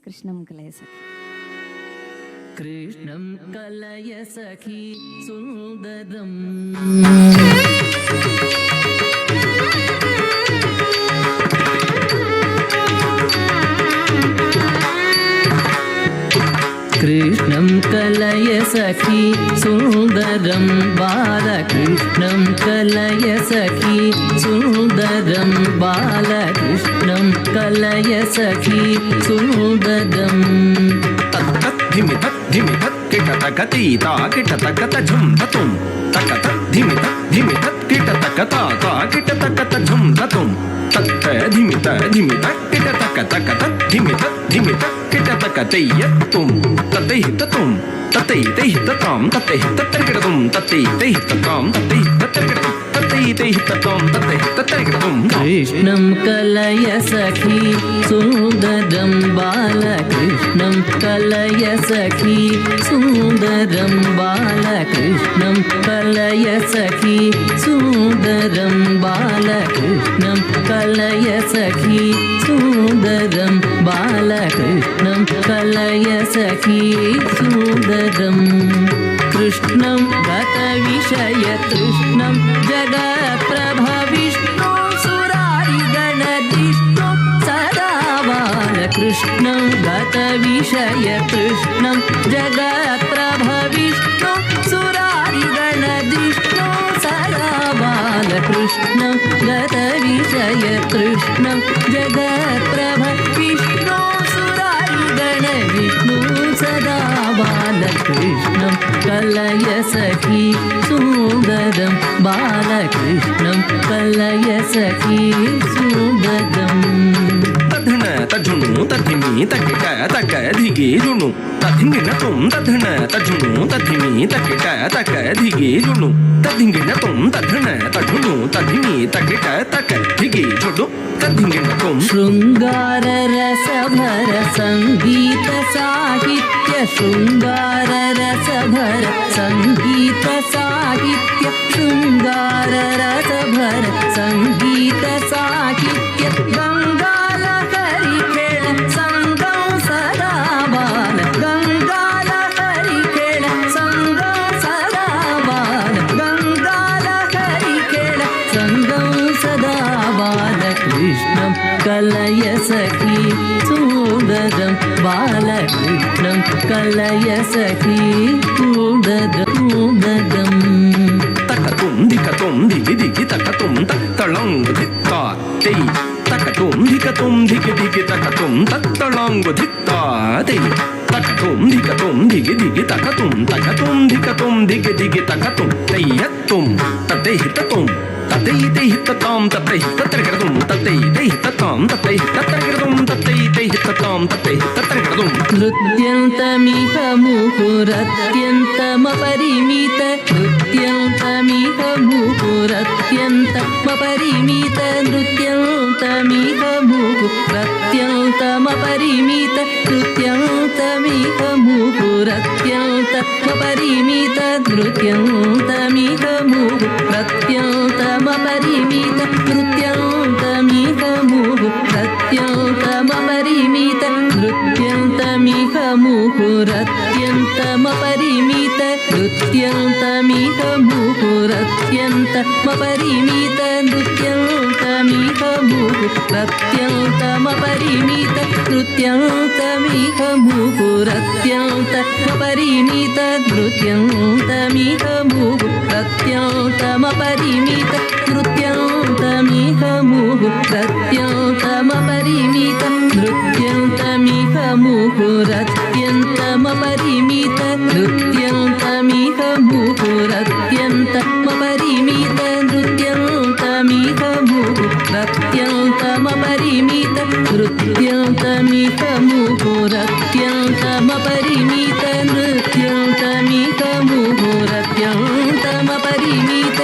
कृष्णं कलय सखी कृष्णं कलय सखी सुंदरम सखी सुन्दरं बालकृष्णं कलय सखी सुन्दरं बालकृष्णं कलय सखी सुन्दरम् धिमि तत् किटतकतीता किटतकत झुं ततुं तकत धिमि तत् किटतकता किटतकत झुं ततुं तत्त धिमि तत् किटतकतकत धिमि तत् किटतकतैयत्तुं ततैहिततुं ततैतैहिततां ततैहिततर्किटतुं ततैतैहिततां ततैहिततर्किटतुं ततैतैहिततां ततैहिततर्किटतुं कृष्णं कलय सखी सुन्दरं बालकृष्णं कलय सखी सुन्दरं बालकृष्णं कलय सखी सुन्दरं बालकृष्णं कलय सखी सुन्दरं बालकृष्णं कलय सखी सुन्दरं कृष्णं गतविषय तृष्णं जगत्प्रभविष्णु सुरारिगणदिष्णु सदा बालकृष्णं गतविषय तृष्णं जगत्प्रभविष्णु सुरारिगणदिष्णु सदा बालकृष्णं गतविषय तृष्णं जगत्प्रभविष्णु सुरारिगणविष्णु सदा बालकृष्णं कलय सखी सुन्दरं बालकृष्णं कलय सखी सुन्दरम् तद्धन तज्झुनु तद्धिमि तक्किट तक धिगे जुनु तद्धिंगिन तुं तद्धन तज्झुनु तद्धिमि तक्किट तक धिगे जुनु तद्धिंगिन तुं तद्धन तज्झुनु तद्धिमि तक्किट तक धिगे जुनु तद्धिंगिन तुं शृंगार रसभर संगीत साहित्य शृंगार रसभर संगीत साहित्य शृंगार रसभर संगीत साहित्य गंगाल हरि खेळ संगम सदा बाल गंगाल हरि खेळ संगम सदा बाल गंगाल हरि खेळ संगम सदा बाल कृष्णं कलय सखी सुन्दरं बालकृष्णं कलय सखी सुन्दरम् तकतुं धिकि धिकि तकतुं तत्तळंग धिक्ता ते तकतुं धिकि तकतुं तत्तळंग धिक्ता ते तकतुं धिकि तकतुं धिकि तकतुं तैयत्तुं ततैहिततुं ततैतैहिततां ततैहिततर्किटतुं ततैतैहिततां ततैहिततर्किटतुं ततैतैहिततां ततैहिततर्किटतुं नृत्यन्तमिह मुहुरत्यन्तमपरिमित नृत्यन्तमिह मुहुरत्यन्तमपरिमित नृत्यन्तमिह मुहुरत्यन्तमपरिमित नृत्यन्तमिह मुहुरत्यन्तमपरिमित नृत्यन्तमिह मुहुरत्यन्तमपरिमित नृत्यन्तमिह मुहुरत्यन्तमपरिमित नृत्यन्तमिह मुहुरत्यन्तमपरिमित नृत्यन्तमिह मुहुरत्यन्तमपरिमित नृत्यन्तमिह मुहुरत्यन्तमपरिमित नृत्यन्तमिह मुहुरत्यन्तमपरिमित नृत्यन्तमिह मुहुरत्यन्तमपरिमित नृत्यन्तमिह मुहुरत्यन्तमपरिमित नृत्यन्तमिह मुहुरत्यन्तमपरिमित नृत्यन्तमिह मुहुरत्यन्तमपरिमित नृत्यन्तमिह मुहुरत्यन्तमपरिमित नृत्यन्तमिह मुहुरत्यन्तमपरिमित नृत्यन्तमिह मुहुरत्यन्तमपरिमित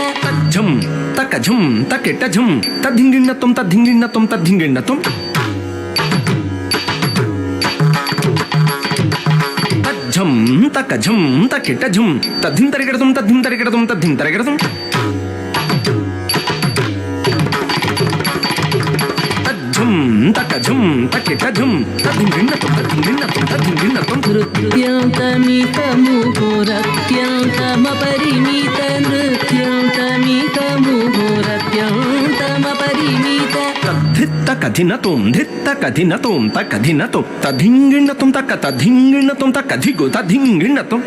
झुं तकझुं तकिटझुं तद्धिंगिणतुं तद्धिंगिणतुं तद्धिंगिणतुं तज्झुं तकझुं तकिटझुं तद्धिंतरिकिटतुं तद्धिंतरिकिटतुं तद्धिंतरिकिटतुं तज्झुं तकझुं तकिटझुं तद्धिंगिणतुं तद्धिंगिणतुं तद्धिंगिणतुं नृत्यन्तमिह मुहुरत्यन्तमपरिमित नृत्यन्तमिह मुहुरत्यन्तमपरिमित तद्धित्तकधिनतुं धित्तकधिनतुं तकधिनतुं तद्धिंगिणतुं तकतधिंगिणतुं तकधिगु तद्धिंगिणतुं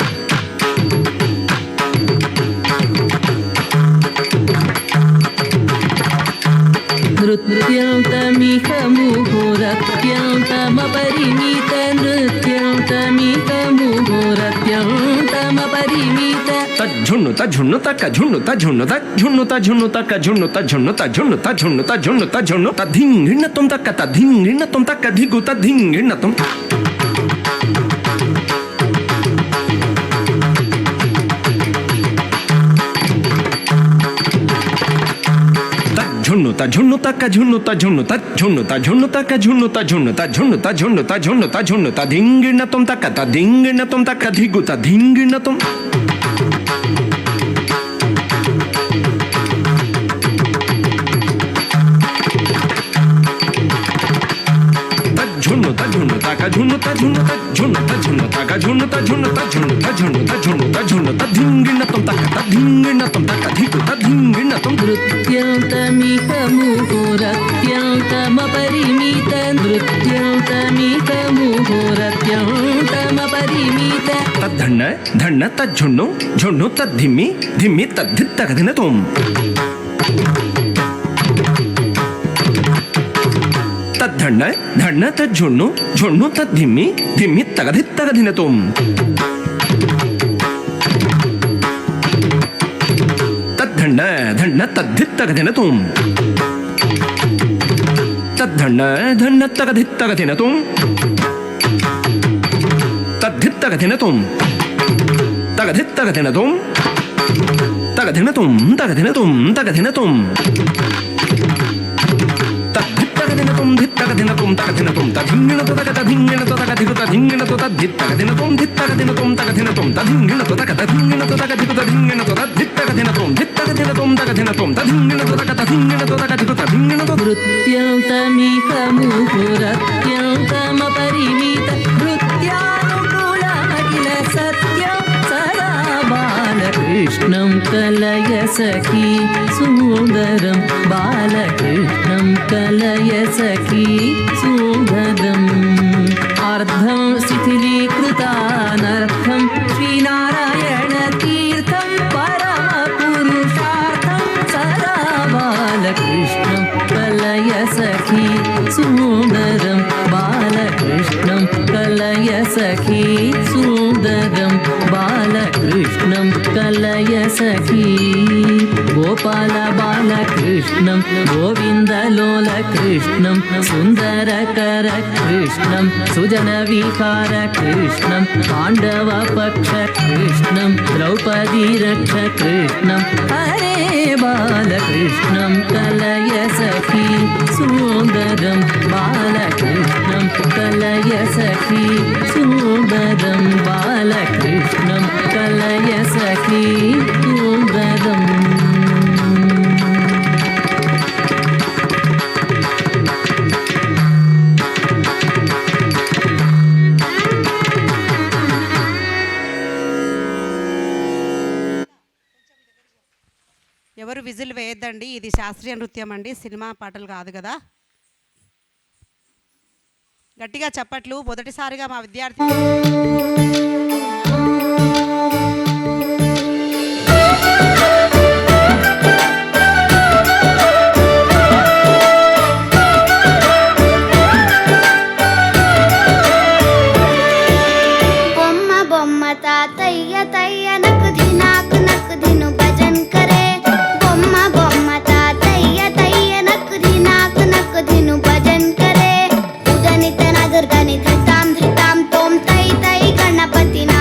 నృత్యంతమిహ ముహురత్యంతమపరిమిత నృత్యంతమిహ ముహురత్యంతమపరిమిత తజ్జున్ను తజ్జున్ను తక్క జున్ను తజ్జున్ను తజ్జున్ను తజ్జున్ను తక్క జున్ను తజ్జున్ను తజ్జున్ను తజ్జున్ను తజ్జున్ను తజ్జున్ను తధింగిణతం తక్క తధింగిణతం తక్క ధిగు తధింగిణతం తజ్జున్ను తజ్జున్ను తక్క జున్ను తజ్జున్ను తజ్జున్ను తజ్జున్ను తక్క జున్ను తజ్జున్ను తజ్జున్ను తజ్జున్ను తజ్జున్ను తజ్జున్ను తధింగిణతం తక్క తధింగిణతం తక్క ధిగు తధింగిణతం తజ్జున్ను తజ్జున్ను తక్క జున్ను తజ్జున్ను తజ్జున్ను తజ్జున్ను తక్క జున్ను తజ్జున్ను తజ్జున్ను తజ్జున్ను తజ్జున్ను తజ్జున్ను తధింగిణతం తక్క తధింగిణతం తక్క ధిగు తధింగిణతం నృత్యంతమిహ ముహురత్యంతమపరిమిత నృత్యంతమిహ ముహురత్యంతమపరిమిత తద్ధన్న ధన్న తజ్జున్ను జున్ను తద్ధిమ్మి ధిమ్మి తద్ధిత్తగదినతం తద్ధన్న ధన్న తజ్జున్ను జున్ను తద్ధిమ్మి ధిమ్మి తగదిత్తగదినతం తద్ధన్న ధన్న తద్ధిత్తగదినతం తద్ధన్న ధన్న తగదిత్తగదినతం తద్ధిత్తగదినతం తగదిత్తగదినతం తగదినతం తగదినతం తగదినతం తద్ధిత్తగదినతం ధిత్తగదినతం తగదినతం తధింగిణత తగదింగిణత తగదిగు తధింగిణత తద్ధిత్తగదినతం ధిత్తగదినతం తగదినతం తధింగిణత తగదింగిణత తగదిగు తధింగిణత తద్ధిత్తగదినతం ధిత్తగదినతం తగదినతం తధింగిణత తగదింగిణత తగదిగు తధింగిణత నృత్యంతమిహ ముహురత్యంతమపరిమిత నృత్యానుకూలమఖిల సత్యం సదా బాలకృష్ణం కలయ సఖీ సుందరం బాలకృష్ణం కలయ సఖీ సుందరం అర్ధం శిథిలీకృతానర్థం శ్రీనారాయణ తీర్థం పరమ పురుషార్థం సదా బాలకృష్ణం కలయ సఖీ సుందరం బాలకృష్ణం కలయ సఖీ సుందరం బాలకృష్ణం కలయ సఖీ గోపాల బాలకృష్ణం గోవిందలోల కృష్ణం సుందరకర కృష్ణం సుజన విహార కృష్ణం పాండవ పక్ష కృష్ణం ద్రౌపదీ రక్ష కృష్ణం హరే బాలకృష్ణం కలయ సఖీ సుందరం బాలకృష్ణం కలయ సఖీ సుందరం బాలకృష్ణం కలయ సఖీ సుందరం ఎవరు విజిల్ వేయద్దండి, ఇది శాస్త్రీయ నృత్యం అండి, సినిమా పాటలు కాదు కదా. గట్టిగా చప్పట్లు. మొదటిసారిగా మా విద్యార్థి బొమ్మ బొమ్మ తాతయ్య తయ్య నకు ధినాకు నకు ధిను భజన్ కరే బొమ్మ బొమ్మ తాతయ్య తయ్య నకు ధినాకు నకు ధిను భజన్ కరే ఉదనిత నగర్ గని ధృతాం ధృతాం తోం తై తై గణపతి నా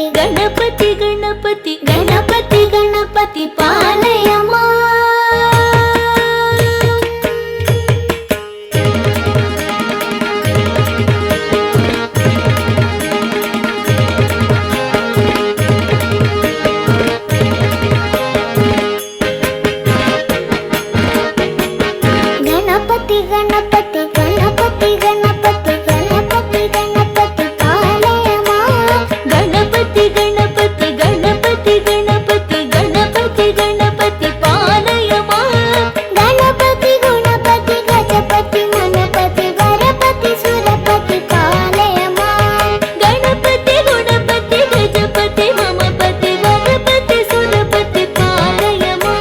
గణపతి గణపతి గణపతి గణపతి గణపతి పాలయమా గణపతి గణపతి గణపతి గణపతి గణపతి గణపతి పాలయమా గణపతి గణపతి గణపతి గణపతి గణపతి గణపతి పాలయమా గణపతి గుణపతి గజపతి మనపతి వరపతి సురపతి పాలయమా గణపతి గుణపతి గజపతి మమపతి వరపతి సురపతి పాలయమా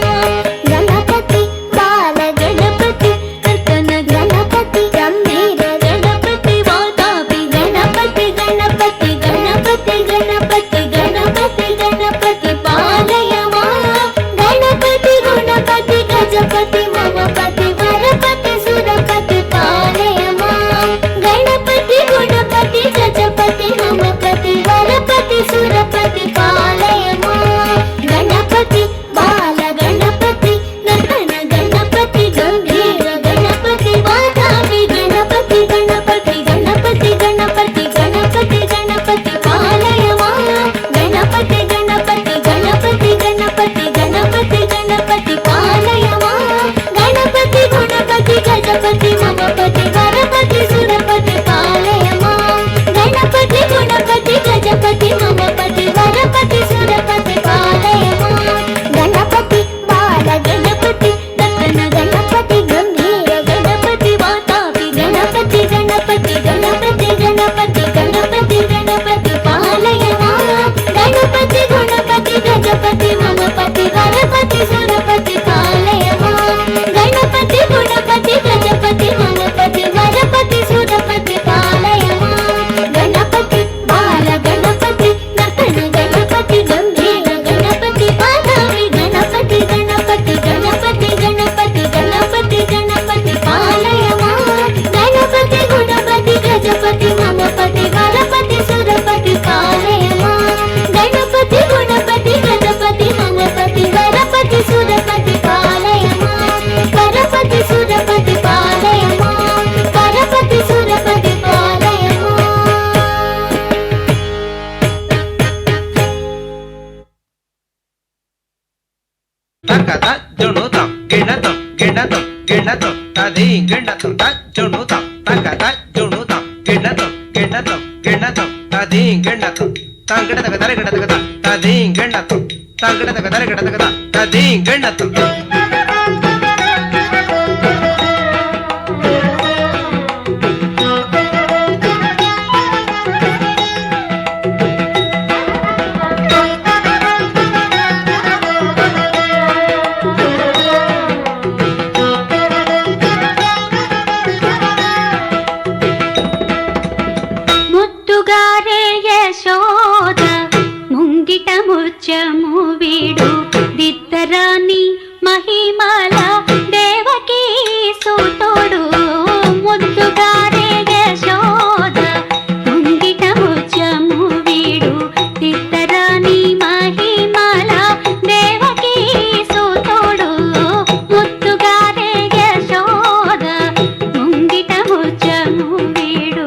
గణపతి బాల గణపతి నర్తన గణపతి గంభీర గణపతి వాతాపి గణపతి గణపతి గణపతి గణపతి గణపతి గణపతి పాలయమా గణపతి గుణపతి గజపతి మమపతి వరపతి సురపతి పాలయమా గణపతి గుణపతి గజపతి మమపతి వరపతి సురపతి పాలయమా గణపతి బాల గణపతి నర్తన గణపతి గంభీర గణపతి వాతాపి గణపతి గణపతి గణపతి గణపతి గణపతి గణపతి పాలయమా గణపతి గణపతి గణపతి గణపతి గణపతి గణపతి పాలయమా గణపతి గుణపతి గజపతి మమపతి వరపతి సురపతి పాలయమా గణపతి గుణపతి గజపతి మమపతి వరపతి సురపతి పాలయమా గణపతి బాల గణపతి నర్తన గణపతి గంభీర గణపతి వాతాపి గణపతి గణపతి గణపతి గణపతి గణపతి గణపతి పాలయమా గణపతి గుణపతి గజపతి మమపతి వరపతి సురపతి పాలయమా గణపతి గుణపతి గజపతి మమపతి వరపతి సురపతి పాలయమా గణపతి బాల గణపతి నర్తన గణపతి గంభీర గణపతి వాతాపి గణపతి గణపతి గణపతి గణపతి గణపతి గణపతి పాలయమా గణపతి గుణపతి గజపతి మమపతి వరపతి సురపతి పాలయమా గణపతి గుణపతి గజపతి మమపతి వరపతి సురపతి పాలయమా వరపతి సురపతి పాలయమా వరపతి సురపతి పాలయమా తకద జుణుతం గిణతం గిణతం గిణతం తది గిణతం జుణుతం తకద జుణుతం గిణతం గిణతం గిణతం తది గిణతం తంగడతక దరగడతక తది గిణతం తంగడతక దరగడతక తది గిణతం ముద్దుగారే యశోద ముంగిట ముత్యము వీడు దిద్దరాని మహిమల దేవకీ సుతుడు ముద్దుగారే యశోద ముంగిట ముత్యము వీడు దిద్దరాని మహిమల దేవకీ సుతుడు ముద్దుగారే యశోద ముంగిట ముత్యము వీడు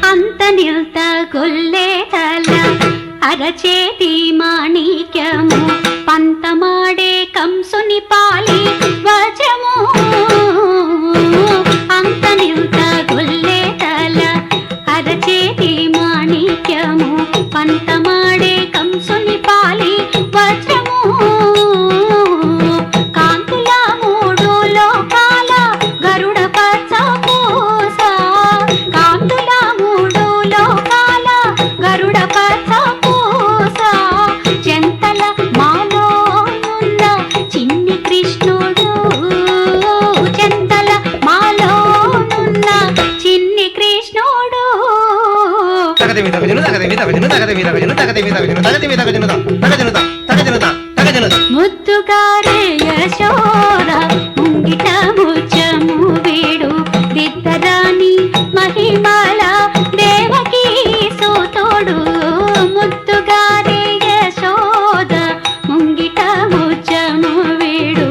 అంత నిల్త గొల్లేతల అరచేతి మాణిక్యము పంతమాడే కంసుని పాలి వచము అంత నిల్త గొల్లేతల అరచేతి మాణిక్యము పంతమాడే కంసుని పాలి వచము కాంతుల మూడు లోకాల గరుడ పచ్చ పూస కాంతుల మూడు లోకాల గరుడ పచ్చ పూస చెంతల మా తగదిమి తగజను తగదిమి తగజను తగదిమి తగజను తగదిమి తగజను తగదిమి తగజను తగజను తగజను తగజను ముద్దుగారే యశోద ముంగిట ముచ్చము వీడు దిద్దరాని మహిమల దేవకీ సూతోడు ముద్దుగారే యశోద ముంగిట ముచ్చము వీడు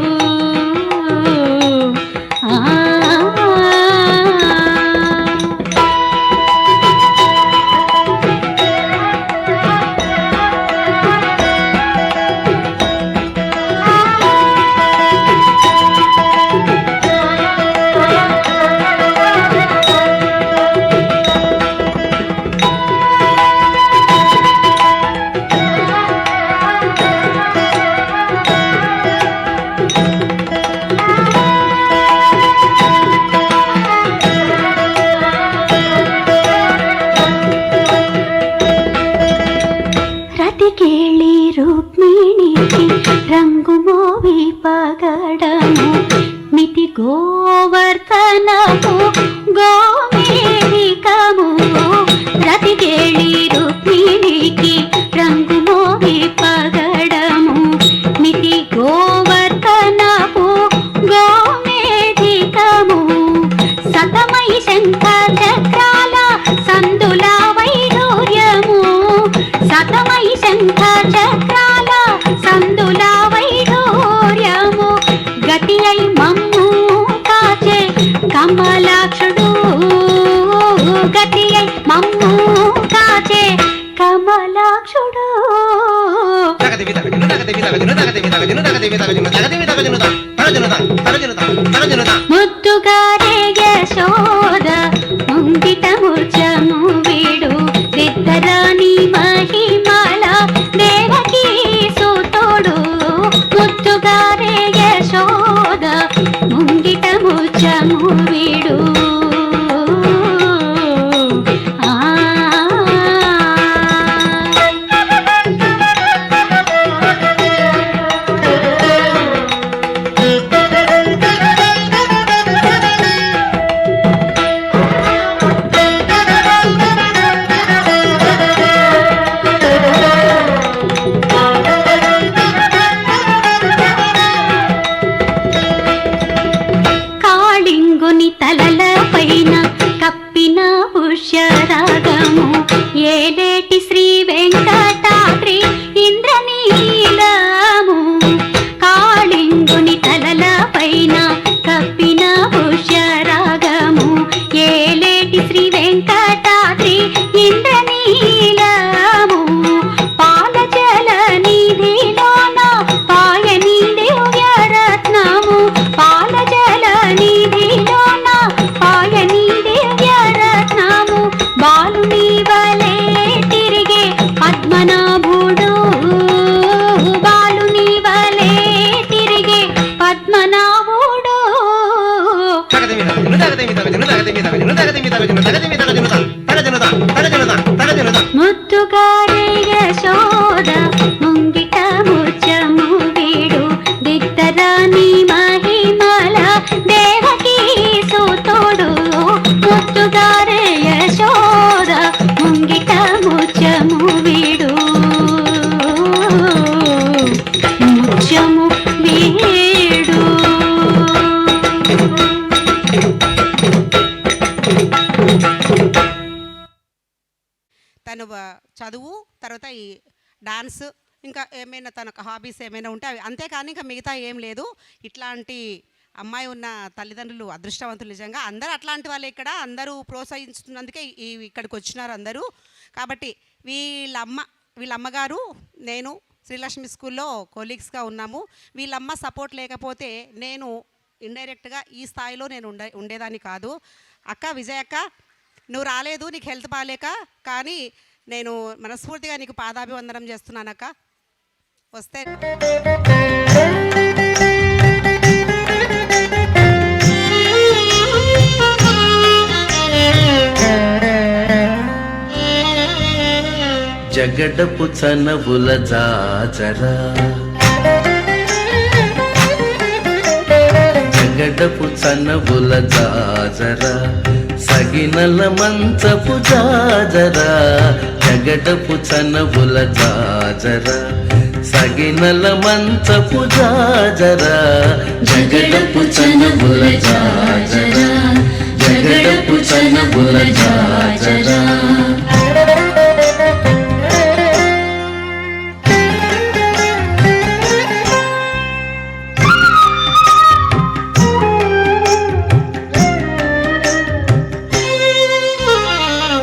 రతికేళి రుక్మిణికి రంగు మోవి పగడము మితి గోవర్ధనము గోమేధికము రతికేళి రుక్మిణికి రంగు మోవి పగడము మితి గోవర్ధనము గోమేధికము సతమై శంఖ చక్రాల సందుల వైడూర్యము సతమై శంఖ చక్రాల సందుల వైడూర్యము గతి అయి మమ్ము కాచే కమలాక్షుడు గతి అయి మమ్ము కాచే కమలాక్షుడు తగదిమి తగజను తగదిమి తగజను తగదిమి తగజను తగదిమి తగజను తగదిమి తగజను తగజను తగజను తగజను ముద్దుగారే యశోద ముంగిట ముచ్చము వీడు దిద్దరాని మహిమల దేవకీ సూతోడు ముద్దుగారే యశోద ముంగిట ముచ్చము వీడు కాళింగుని తలల పైన కప్పిన పుష్యరాగము ఏలేటి శ్రీ వెంకటాద్రి ఇంద్రనీలము కాళింగుని తలల పైన కప్పిన పుష్యరాగము ఏలేటి శ్రీ వెంకటాద్రి ఇంద్రనీలము పాల జల నిధిలోన పాయని దివ్యరత్నము పాల జల నిధిలోన పాయని దివ్యరత్నము బాలుని వలే తిరిగే పద్మనాభుడు బాలుని వలే తిరిగే పద్మనాభుడు తగదిమి తగజను తగదిమి తగజను తగదిమి తగజను తగదిమి తగజను తగదిమి తగజను తగజను తగజను తగజను ముద్దుగారే యశోద ముంగిట ముచ్చము వీడు దిద్దరాని మహిమల దేవకీ సూతోడు ముద్దుగారే యశోద ముంగిట ముచ్చము వీడు ముచ్చము వీడు తను చదువు తర్వాత ఈ డాన్స్ ఇంకా ఏమైనా తనకు హాబీస్ ఏమైనా ఉంటే అవి అంతేకాని ఇంకా మిగతా ఏం లేదు. ఇట్లాంటి అమ్మాయి ఉన్న తల్లిదండ్రులు అదృష్టవంతులు నిజంగా. అందరూ అట్లాంటి వాళ్ళే ఇక్కడ అందరూ ప్రోత్సహిస్తున్నందుకే ఇక్కడికి వచ్చినారు అందరూ. కాబట్టి వీళ్ళ అమ్మగారు నేను శ్రీలక్ష్మి స్కూల్లో కొలీగ్స్గా ఉన్నాము. వీళ్ళమ్మ సపోర్ట్ లేకపోతే నేను ఇండైరెక్ట్గా ఈ స్థాయిలో నేను ఉండేదాన్ని కాదు. అక్క విజయక్క నువ్వు రాలేదు, నీకు హెల్త్ బాగాలేక, కానీ నేను మనస్ఫూర్తిగా నీకు పాదాభివందనం చేస్తున్నానక్క. వస్తే జగడపు చనవుల జాజరా జగడపు చనవుల జాజరా సగినల మంచపు జాజరా జగడపు చనవుల జాజరా సగినల మంచపు జాజరా జగడపు చనవుల జాజరా జగడపు చనవుల జాజరా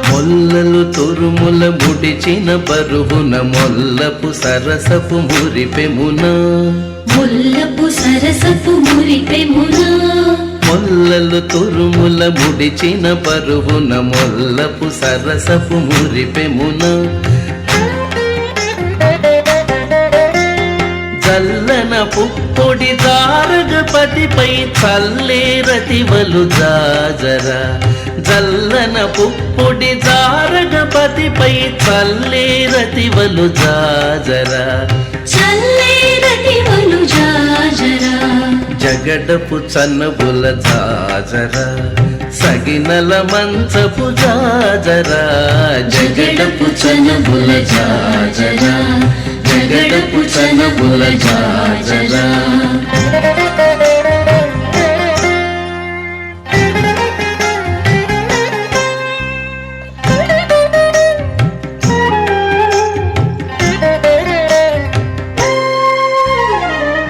మొల్లలు తురుముల ముడిచిన బరువున మొల్లపు సరసపు మురిపెమున ముల్లపు సరసపు మురిపెమున మొల్లలు తురుముల ముడిచిన బరువున మొల్లపు సరసపు మురిపెమున చల్లన పుప్పొడి దారగపతిపై చల్లేరతివలు జాజరా జల్లన పుప్పొడి జారగపతిపై చల్లేరతివలు జాజరా చల్లేరతివలు జాజరా జగడపు చన్నబుల జాజరా సగినల మంచపు జాజరా జగడపు చన్నబుల జాజరా జగడపు చన్నబుల జాజరా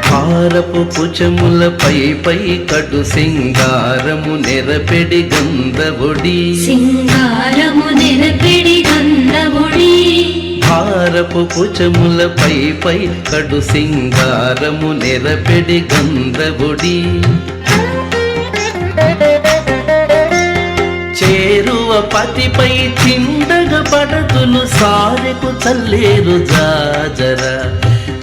హారపు పుచములపై పై కడు సింగారము నెరపెడి గంధవుడి సింగారము నెరపెడి గంధవుడి హారపు పుచములపై పై కడు సింగారము నెరపెడి గంధవుడి చేరువ పతిపై చిందగ పడతులు సారెకు చల్లేరు జాజరా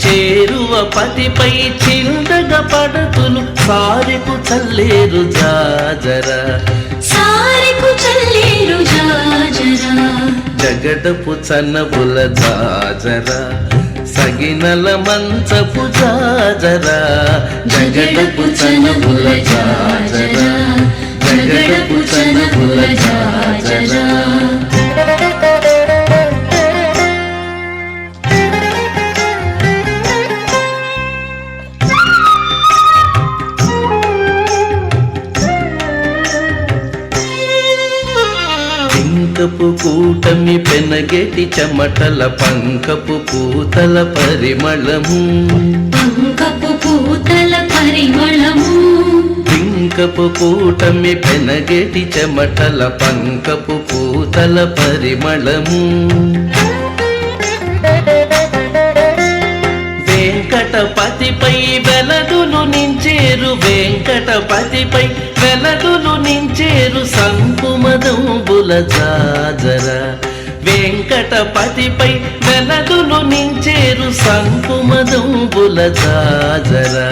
చేరువ పతిపై చిందగ పడతులు సారెకు చల్లేరు జాజరా సారెకు చల్లేరు జాజరా జగడపు చన్నబుల జాజరా సగినల మంచపు జాజరా జగడపు చన్నబుల జాజరా జగడపు చన్నబుల జాజరా పంకపు కూటమి పెనగెటి చెమటల పంకపు పూతల పరిమళము పంకపు పూతల పరిమళము పింకపు కూటమి పెనగెటి చెమటల పంకపు పూతల పరిమళము వెంకటపతిపై వెలదులు నించేరు వెంకటపతిపై వెలదులు నించేరు సంకుమదంబుల జాజరా వెంకటపతిపై వెలదులు నించేరు సంకుమదంబుల జాజరా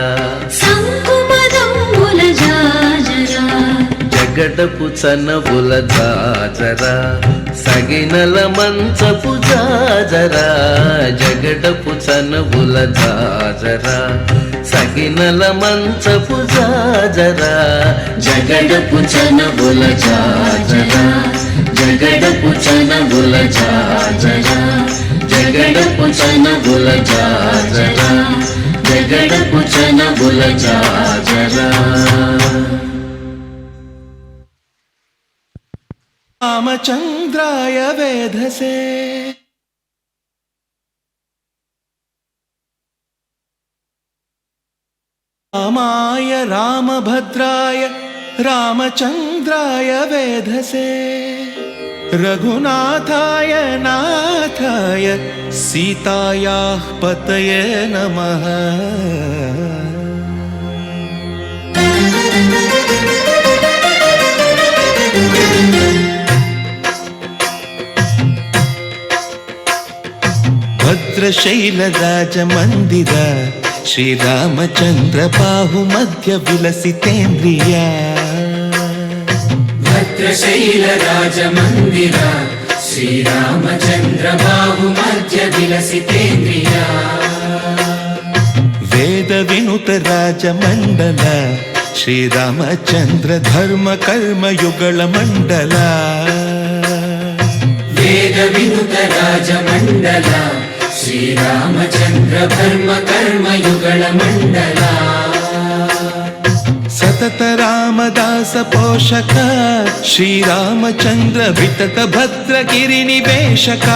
సంకుమదంబుల జాజరా జగడపు చనబుల జాజరా సగినల మంచపు జాజరా జగడపు చనబుల జాజరా సగినల మంచపు జాజరా జగడపు చనబుల జాజరా జగడపు చనబుల జాజరా జగడపు చనబుల జాజరా జగడపు చనబుల జాజరా రామచంద్రాయ వేధసే రామాయ రామభద్రాయ రామచంద్రాయ వేధసే రఘునాథాయ నాథాయ సీతాయాః పతయే నమః భద్రశైలరాజమందిర శ్రీరామచంద్ర బాహుమధ్య విలసితేంద్రియ భద్రశైలరాజమందిర శ్రీరామచంద్ర బాహుమధ్య విలసితేంద్రియ వేద వినుత రాజమండల ಶ್ರೀರಾಮಚಂದ್ರ ಧರ್ಮ ಕರ್ಮ ಯುಗಳ ಮಂಡಲ ವೇದ ವಿನುತ ರಾಜ ಮಂಡಲ ಶ್ರೀರಾಮಚಂದ್ರ ಧರ್ಮ ಕರ್ಮ ಯುಗಳ ಮಂಡಲ ಸತತ ರಾಮದಾಸ ಪೋಷಕ ಶ್ರೀರಾಮಚಂದ್ರ ವಿತತ ಭದ್ರ ಗಿರಿ ನಿವೇಶಕ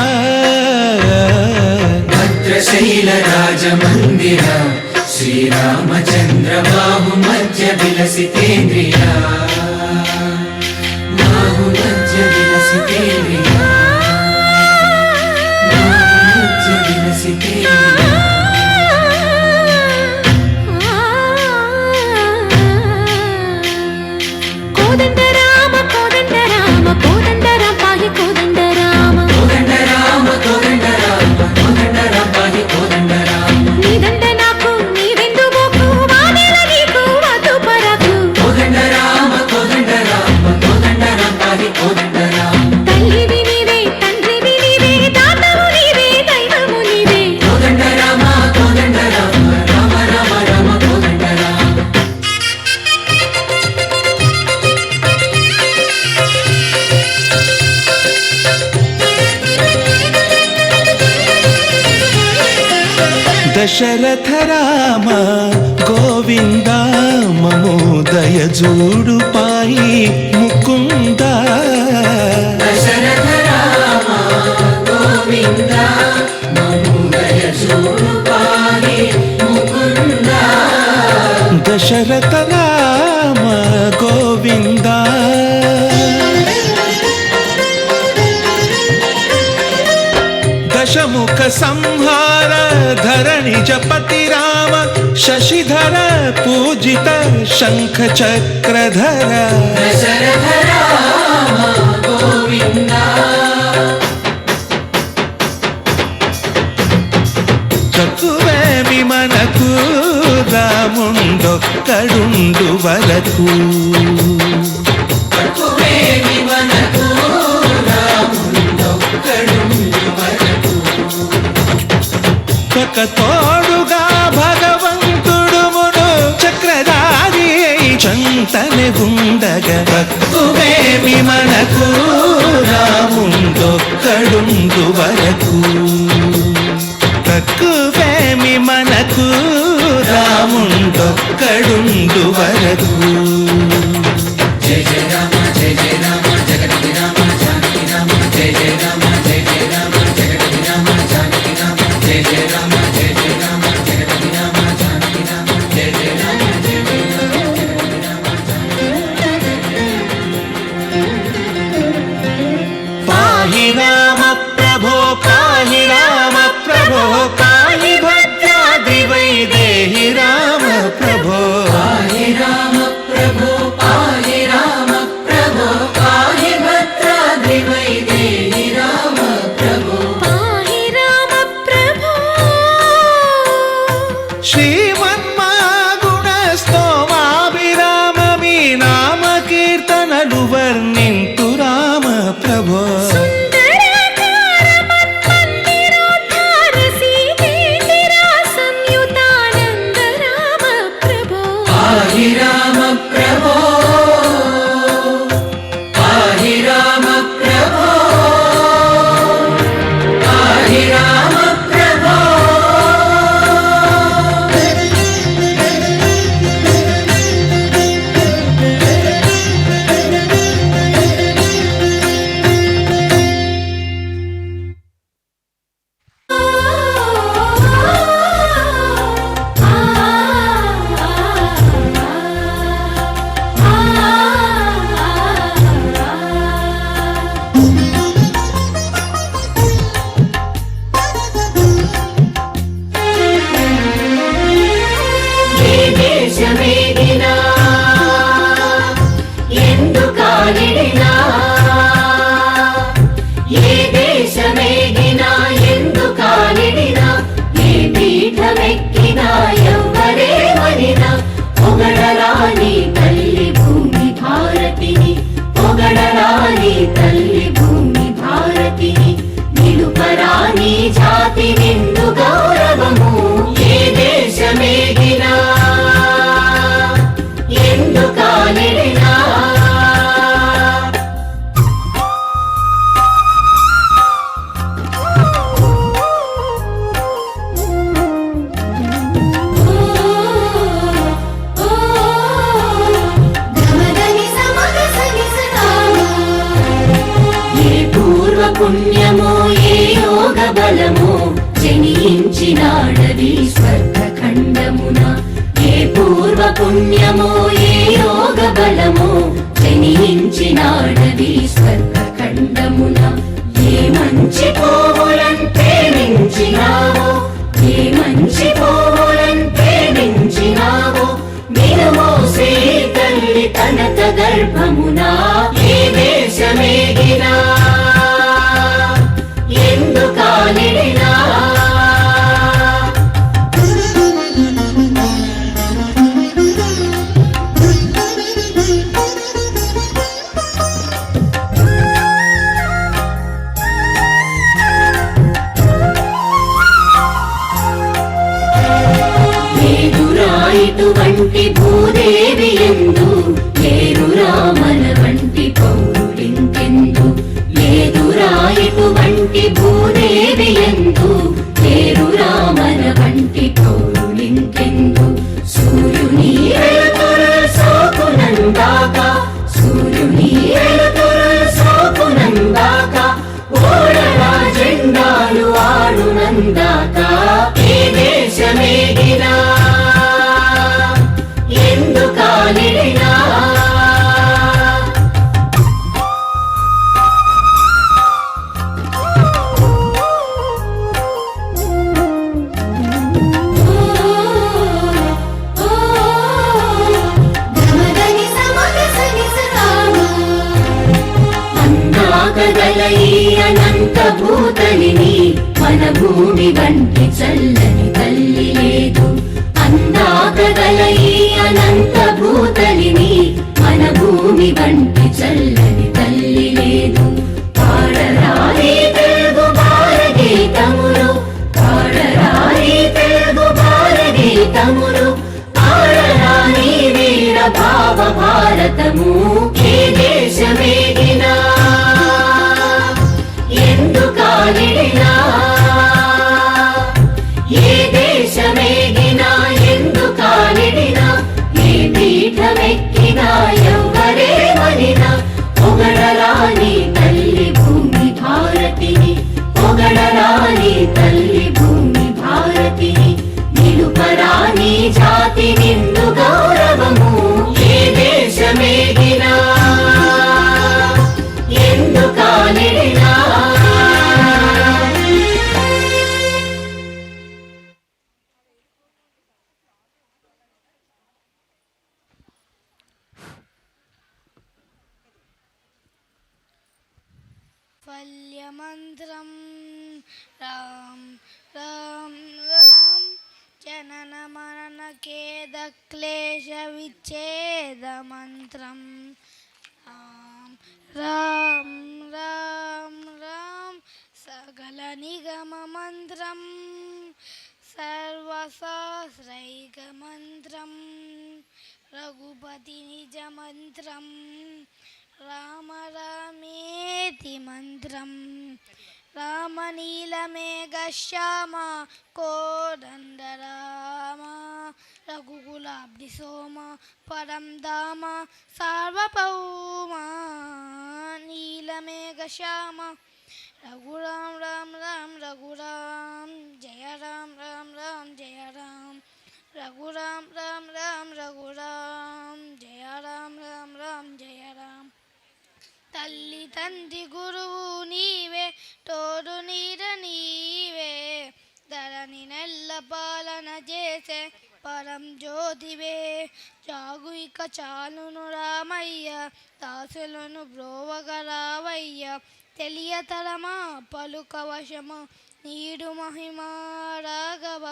ಭದ್ರಶೈಲ ರಾಜ ಮಂದಿರ ಶ್ರೀರಾಮಚಂದ್ರ ಬಾಹು ಮಧ್ಯ ವಿಲಸಿತೇಂದ್ರಿಯ ಬಾಹು ಮಧ್ಯ ವಿಲಸಿತೇಂದ್ರಿಯ ಬಾಹು ಮಧ್ಯ ವಿಲಸಿತೇಂದ್ರಿಯ కోదండ రామ కోదండ రామ కోదండ రామ పాహి కోదండ రామ కోదండ రామ కోదండ రామ కోదండ రామ పాహి కోదండ రామ నీదండ నాకు నీదెందు బోకు వానేల నీకు వద్దు పరకు కోదండ రామ కోదండ రామ కోదండ రామ పాహి కోదండ రామ తల్లివి నీవే తండ్రివి నీవే దాతవు నీవే దైవము నీవే కోదండ రామ కోదండ రామ రామ రామ రామ కోదండ రామ దశరథ రామ గోవింద మమోదయ జూడు పాయి ముకుంద దశరథ రామ గోవింద మముదయ జోడు పాహి ముకుంద దశరథ రామ గోవింద దశముఖ సంహార ధరణి జపతి రామ శశిధర పూజిత శంఖ చక్రధర దశరథ రామ గోవింద చక్కువేమి మనకు రాముండొక్కడుండు వరకు తక్కువేమి మనకు రాముండొక్కడుండు వరకు ఒక తోడుగా భగవంతుడుమును చక్రధారి చంతని ఉండగా తక్కువేమి మనకు రాముండొక్కడుండు వరకు తక్కువేమి మనకు రాముండొక్కడుండు వరకు జయ జయ రామ జయ జయ రామ జగతి రామ జానకి రామ జయ జయ రామ జయ జయ రామ జగతి రామ జానకి రామ జయ జయ రామ జయ జయ రామ జగతి రామ జానకి రామ జయ జయ రామ జయ జయ రామ జగతి రామ పాహి రామ ప్రభో పాహి రామ ప్రభో పాహి భద్రాద్రి వైదేహి రామ ప్రభో పాహి రామ ప్రభో పాహి రామ ప్రభో పాహి భద్రాద్రి వైదేహి రామ ప్రభో పాహి రామ ప్రభో శ్రీమన్మాగుణ స్తోమాభిరామ మీ నామ కీర్తనలు వర్ణింతు రామ ప్రభో సుందరాకార మన్మందిరోద్ధార సీతే పుణ్యమో ఏ యోగ బలమో జనించినాడది స్వర్గఖండమున ఏ పూర్వ పుణ్యమో ఏ యోగ బలమో జనించినాడది స్వర్గఖండమున ఏ మంచి పోవులంటే మించినావో ఏ మంచి పోవులంటే మించినావో మినుమోసే తల్లి తనత గర్భమునా ఏ దేశమేగినా ఎందుకాలిడినా ఇటువంటి భూదేవి ఎందు లేరురా మన వంటి పౌరులింకెందు లేదురా ఇటువంటి భూదేవి ఎందు లేరురా మన వంటి పౌరులింకెందు సూర్యుని వెలుతురు సోకునందాక సూర్యుని వెలుతురు సోకునందాక ఓడరా జెండాలు ఆడునందాక ఏ దేశమేగినా ఎందుకాలిడినా అందాకగల ఈ అనంత భూతలిని మన భూమి వంటి చల్లని తల్లి లేదు అందాకగల ఈ అనంత భూతలిని మన భూమి వంటి చల్లని తల్లి లేదు పాడరాయి తెలుగు భారగీతములు పాడరాయి తెలుగు భారగీతములు ఆడరాని వీర భావ భారతము ఏ దేశమేగినా ఎందుకాలిడినా ఏ దేశమేగినా ఎందుకాలిడినా ఏ పీఠమెక్కినా ఎవ్వరేమనినా పొగడరాని తల్లి భూమి భారతిని పొగడరాని తల్లి భూమి భారతిని నిలుపరాని జాతి నిండు గౌరవము ఏ దేశమేగినా ఎందుకాలిడినా ఫల్యమంత్రం రామ్ రామ్ రామ్ జనన మరణ ఖేద క్లేశ విచ్ఛేద మంత్రం రామ్ రామ్ రామ్ రామ్ సకల నిగమ మంత్రం సర్వశాస్త్రైక మంత్రం రఘుపతి నిజ మంత్రం రామ రామేతి మంత్రం రామనీలమేఘ శ్యామ కోదండ రామ రఘుకులాబ్ధి సోమ పరం ధామ సార్వభౌమ నీలమేఘ శ్యామ రఘురామ్ రామ్ రామ్ రఘురామ్ జయ రామ్ రామ్ రామ్ జయ రామ్ రఘురామ్ రామ్ రామ్ రఘురామ్ జయ రామ్ రామ్ రామ్ జయ రామ్ తల్లి తండ్రి గురువు నీవే తోడు నీడ నీవే ధరణి నెల్ల పాలన చేసే పరం జ్యోతివే జాగు ఇక చాలును రామయ్య దాసులను బ్రోవగ రావయ్య తెలియతరమా పలుక వశము నీడు మహిమా రాఘవ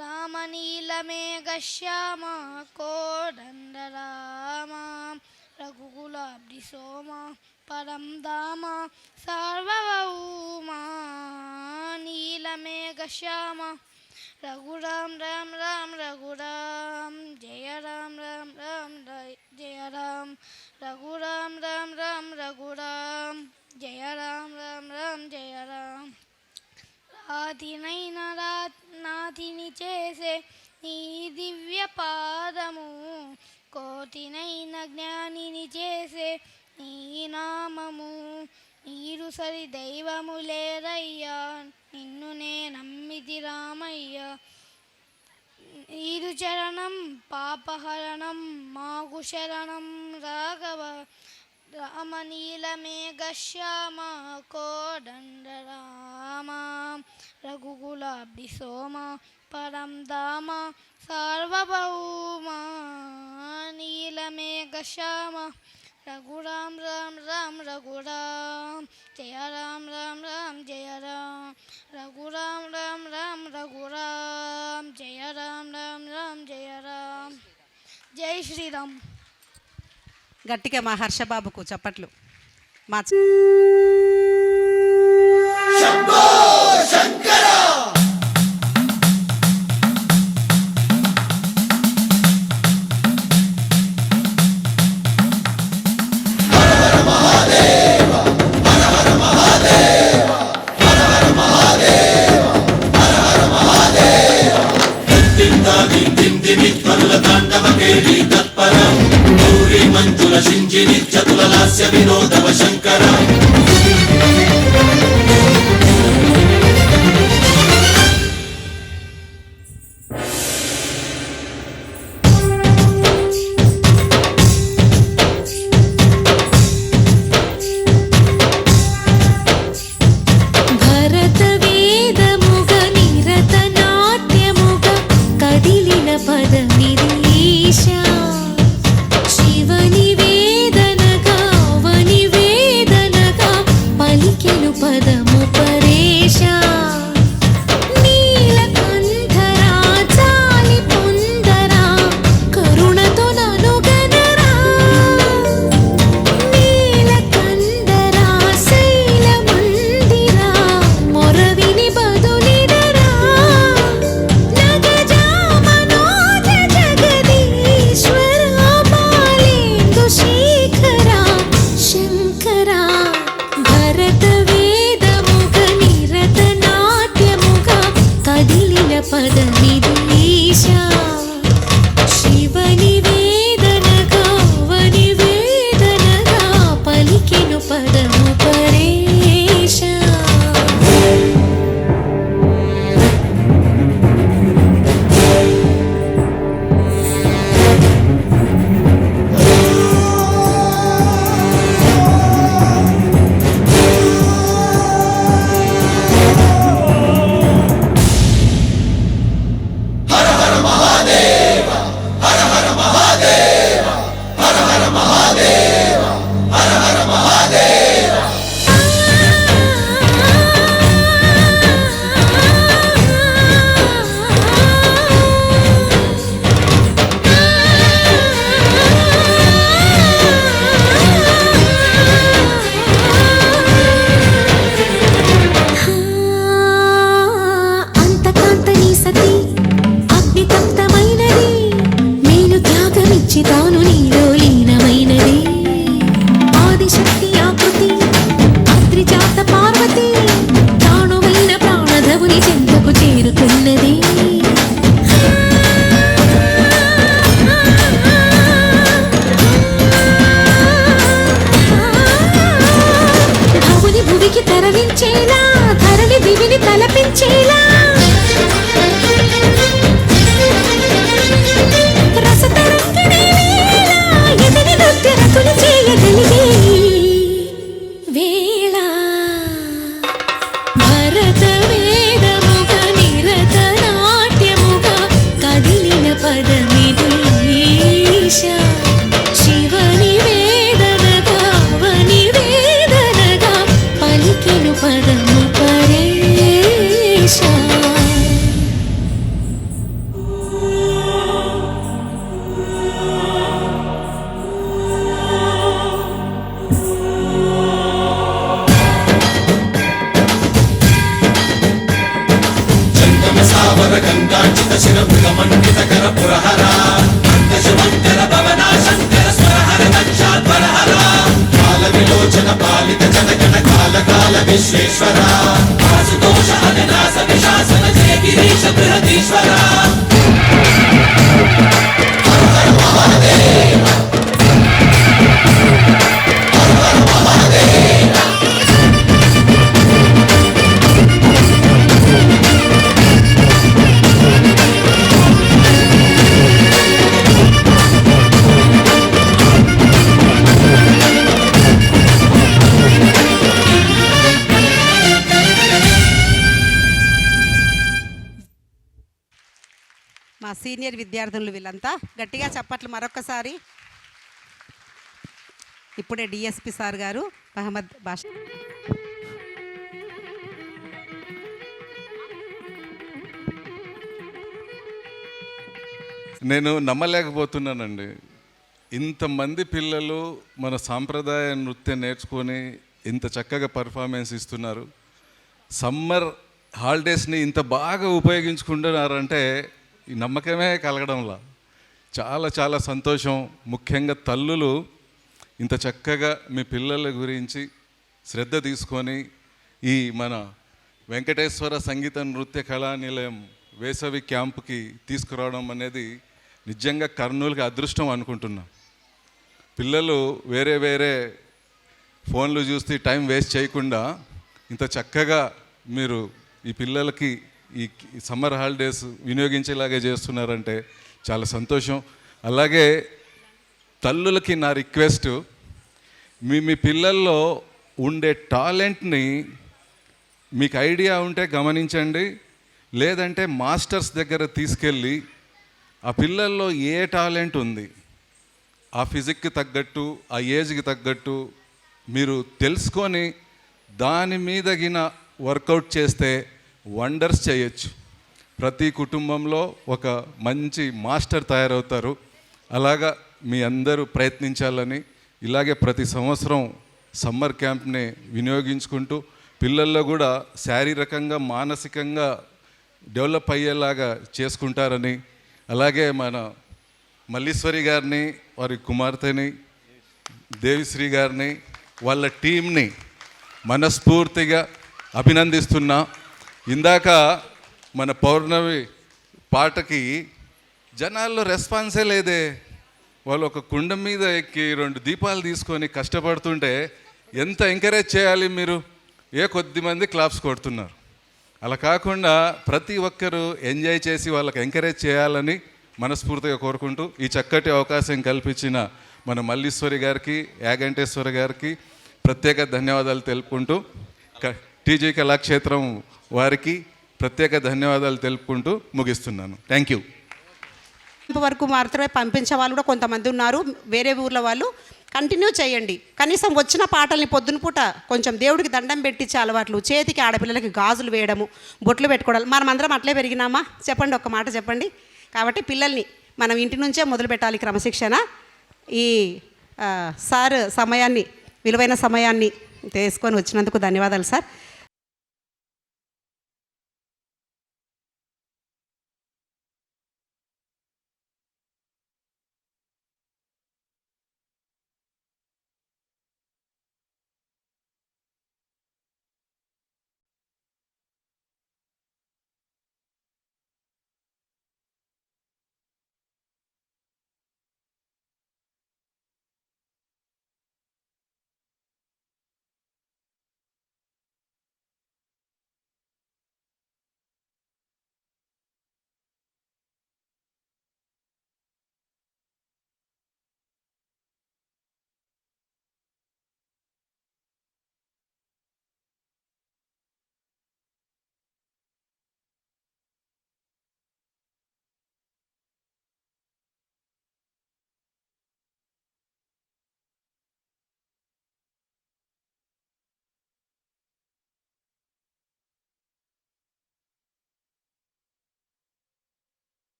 రామనీలమేఘ శ్యామ కోదండ రామ రఘుకులాబ్ధి సోమ పరం ధామ సార్వభౌమ నీలమేఘ శ్యామ రఘురామ్ రామ్ రామ్ రఘురామ్ జయ రామ్ రామ్ రామ్ జయ రామ్ రఘురామ్ రామ్ రామ్ రఘురామ్ జయ రామ్ రామ్ రామ్ జయ రామ్ రాతినైన నాతిని చేసే నీ దివ్య పాదము కోటినైన జ్ఞానిని చేసే నీ నామము నీరు సరి దైవము లేరయ్యా, నిన్ను నే నమ్మిది రామయ్య. నీదు చరణం పాపహరణం మాకు శరణం రాఘవ. రామనీలమేఘశ్యామ కోదండ రామ. రఘుకులాబ్ది సోమ పరం ధామ సార్వభౌమ. నీలమేఘశ్యామ రఘురాం రామ్ రామ్ రఘురామ్ జయ రామ్ రామ్ రామ్ జయ రామ్. రఘురామ్ రామ్ రామ్ రఘురామ్ జయ రామ్ రామ్ రామ్ జయ రామ్. జై శ్రీరామ్. గట్టిగా మా హర్షబాబుకు చప్పట్లు. మా మంజుల శింజిని చతుల లాస్య వినోదవ శంకర. భరత వేదముగ నిరత నాట్యముగ కదిలిన పదమిది ఈశా. శివని వేదనగా అవని వేదనగా పలికెను పదము పరేశా. నీలకంఠరా చాలి పొందరా కరుణతో ననుగనరా. నీలకంఠరా శైల మందిరా మొరవిని బదులిడరా. నగజా మనోజ జగదీశ్వరా పాలేందు శేఖరా శంకరా. భరత వేదముగ నిరత నాట్యముగ కదిలిన పదమిది ఈశా. శివని వేదనగా అవని వేదనగా పలికెను పదము పరేశా. అంతకాంతని సతి అగ్నితప్తమైనది నేను త్యాగమిచ్చి తాను నీలో లీనమైనది. ఆదిశక్తి ఆకృతి అద్రిజాత పార్వతి తానువైన ప్రాణధవుని చెంతకు చేరుతున్నది. భవుని భువికి తరలించేలా ధరణి దివిని తలపించేలా రసతరంగిణి వేళ ఎదిని నృత్యరతులు చేయగలిగే వేళ. భరత వేదముగ నిరత నాట్యముగ కదిలిన పదమిది ఈశా. శివని వేదనగా అవని వేదనగా పలికెను పదము పరేశా. జంగమ సావర గంగాచిత శిర మృగమండిత కర పురహర. అంతశమంకర భవనా శంకర స్వరహర దక్షాధ్వరహర. కాల విలోచన పాలిత జనగణ కాల కాల విశ్వేశ్వర. ఆశుతోష అవినాశ విశాసన జయ గిరీశ బృహదీశ్వర. హర హర మహాదేవ. హర హర మహాదేవ. సీనియర్ విద్యార్థులు వీళ్ళంతా గట్టిగా చప్పట్లు మరొక్కసారి. ఇప్పుడే డిఎస్పి సార్ గారు మహమ్మద్ బాషా. నేను నమ్మలేకపోతున్నానండి, ఇంతమంది పిల్లలు మన సాంప్రదాయ నృత్యం నేర్చుకొని ఇంత చక్కగా పర్ఫార్మెన్స్ ఇస్తున్నారు. సమ్మర్ హాలిడేస్ని ఇంత బాగా ఉపయోగించుకుంటున్నారంటే ఈ నమ్మకమే కలగడంలా చాలా చాలా సంతోషం. ముఖ్యంగా తల్లులు ఇంత చక్కగా మీ పిల్లల గురించి శ్రద్ధ తీసుకొని ఈ మన వెంకటేశ్వర సంగీత నృత్య కళానిలయం వేసవి క్యాంపుకి తీసుకురావడం అనేది నిజంగా కర్నూలుకి అదృష్టం అనుకుంటున్నా. పిల్లలు వేరే వేరే ఫోన్లు చూసి టైం వేస్ట్ చేయకుండా ఇంత చక్కగా మీరు ఈ పిల్లలకి ఈ సమ్మర్ హాలిడేస్ వినియోగించేలాగే చేస్తున్నారంటే చాలా సంతోషం. అలాగే తల్లులకి నా రిక్వెస్ట్, మీ పిల్లల్లో ఉండే టాలెంట్ని మీకు ఐడియా ఉంటే గమనించండి, లేదంటే మాస్టర్స్ దగ్గర తీసుకెళ్ళి ఆ పిల్లల్లో ఏ టాలెంట్ ఉంది, ఆ ఫిజిక్కి తగ్గట్టు, ఆ ఏజ్కి తగ్గట్టు మీరు తెలుసుకొని దాని మీదగిన వర్కౌట్ చేస్తే వండర్స్ చేయొచ్చు. ప్రతి కుటుంబంలో ఒక మంచి మాస్టర్ తయారవుతారు. అలాగా మీ అందరూ ప్రయత్నించాలని, ఇలాగే ప్రతి సంవత్సరం సమ్మర్ క్యాంప్ని వినియోగించుకుంటూ పిల్లల్లో కూడా శారీరకంగా మానసికంగా డెవలప్ అయ్యేలాగా చేసుకుంటారని, అలాగే మన మల్లీశ్వరి గారిని, వారి కుమార్తెని, దేవిశ్రీ గారిని, వాళ్ళ టీంని మనస్ఫూర్తిగా అభినందిస్తున్నా. ఇందాక మన పౌర్ణమి పాటకి జనాల్లో రెస్పాన్సే లేదే. వాళ్ళు ఒక కుండ మీద ఎక్కి 2 దీపాలు తీసుకొని కష్టపడుతుంటే ఎంత ఎంకరేజ్ చేయాలి మీరు? కొద్దిమంది క్లాప్స్ కొడుతున్నారు. అలా కాకుండా ప్రతి ఒక్కరూ ఎంజాయ్ చేసి వాళ్ళకి ఎంకరేజ్ చేయాలని మనస్ఫూర్తిగా కోరుకుంటూ ఈ చక్కటి అవకాశం కల్పించిన మన మల్లీశ్వరి గారికి, యాగంటేశ్వర గారికి ప్రత్యేక ధన్యవాదాలు తెలుపుకుంటూ, టీజీ కళాక్షేత్రం వారికి ప్రత్యేక ధన్యవాదాలు తెలుపుకుంటూ ముగిస్తున్నాను. Thank you. వరకు మాత్రమే పంపించే వాళ్ళు కూడా కొంతమంది ఉన్నారు, వేరే ఊర్ల వాళ్ళు. కంటిన్యూ చేయండి. కనీసం వచ్చిన పాటల్ని పొద్దున పూట కొంచెం దేవుడికి దండం పెట్టించే అలవాట్లు, చేతికి ఆడపిల్లలకి గాజులు వేయడము, బొట్లు పెట్టుకోవడం. మనం అందరం అట్లే పెరిగినామా? చెప్పండి, ఒక్క మాట చెప్పండి. కాబట్టి పిల్లల్ని మనం ఇంటి నుంచే మొదలు పెట్టాలి క్రమశిక్షణ. ఈ సార్ సమయాన్ని, విలువైన సమయాన్ని తీసుకొని వచ్చినందుకు ధన్యవాదాలు సార్.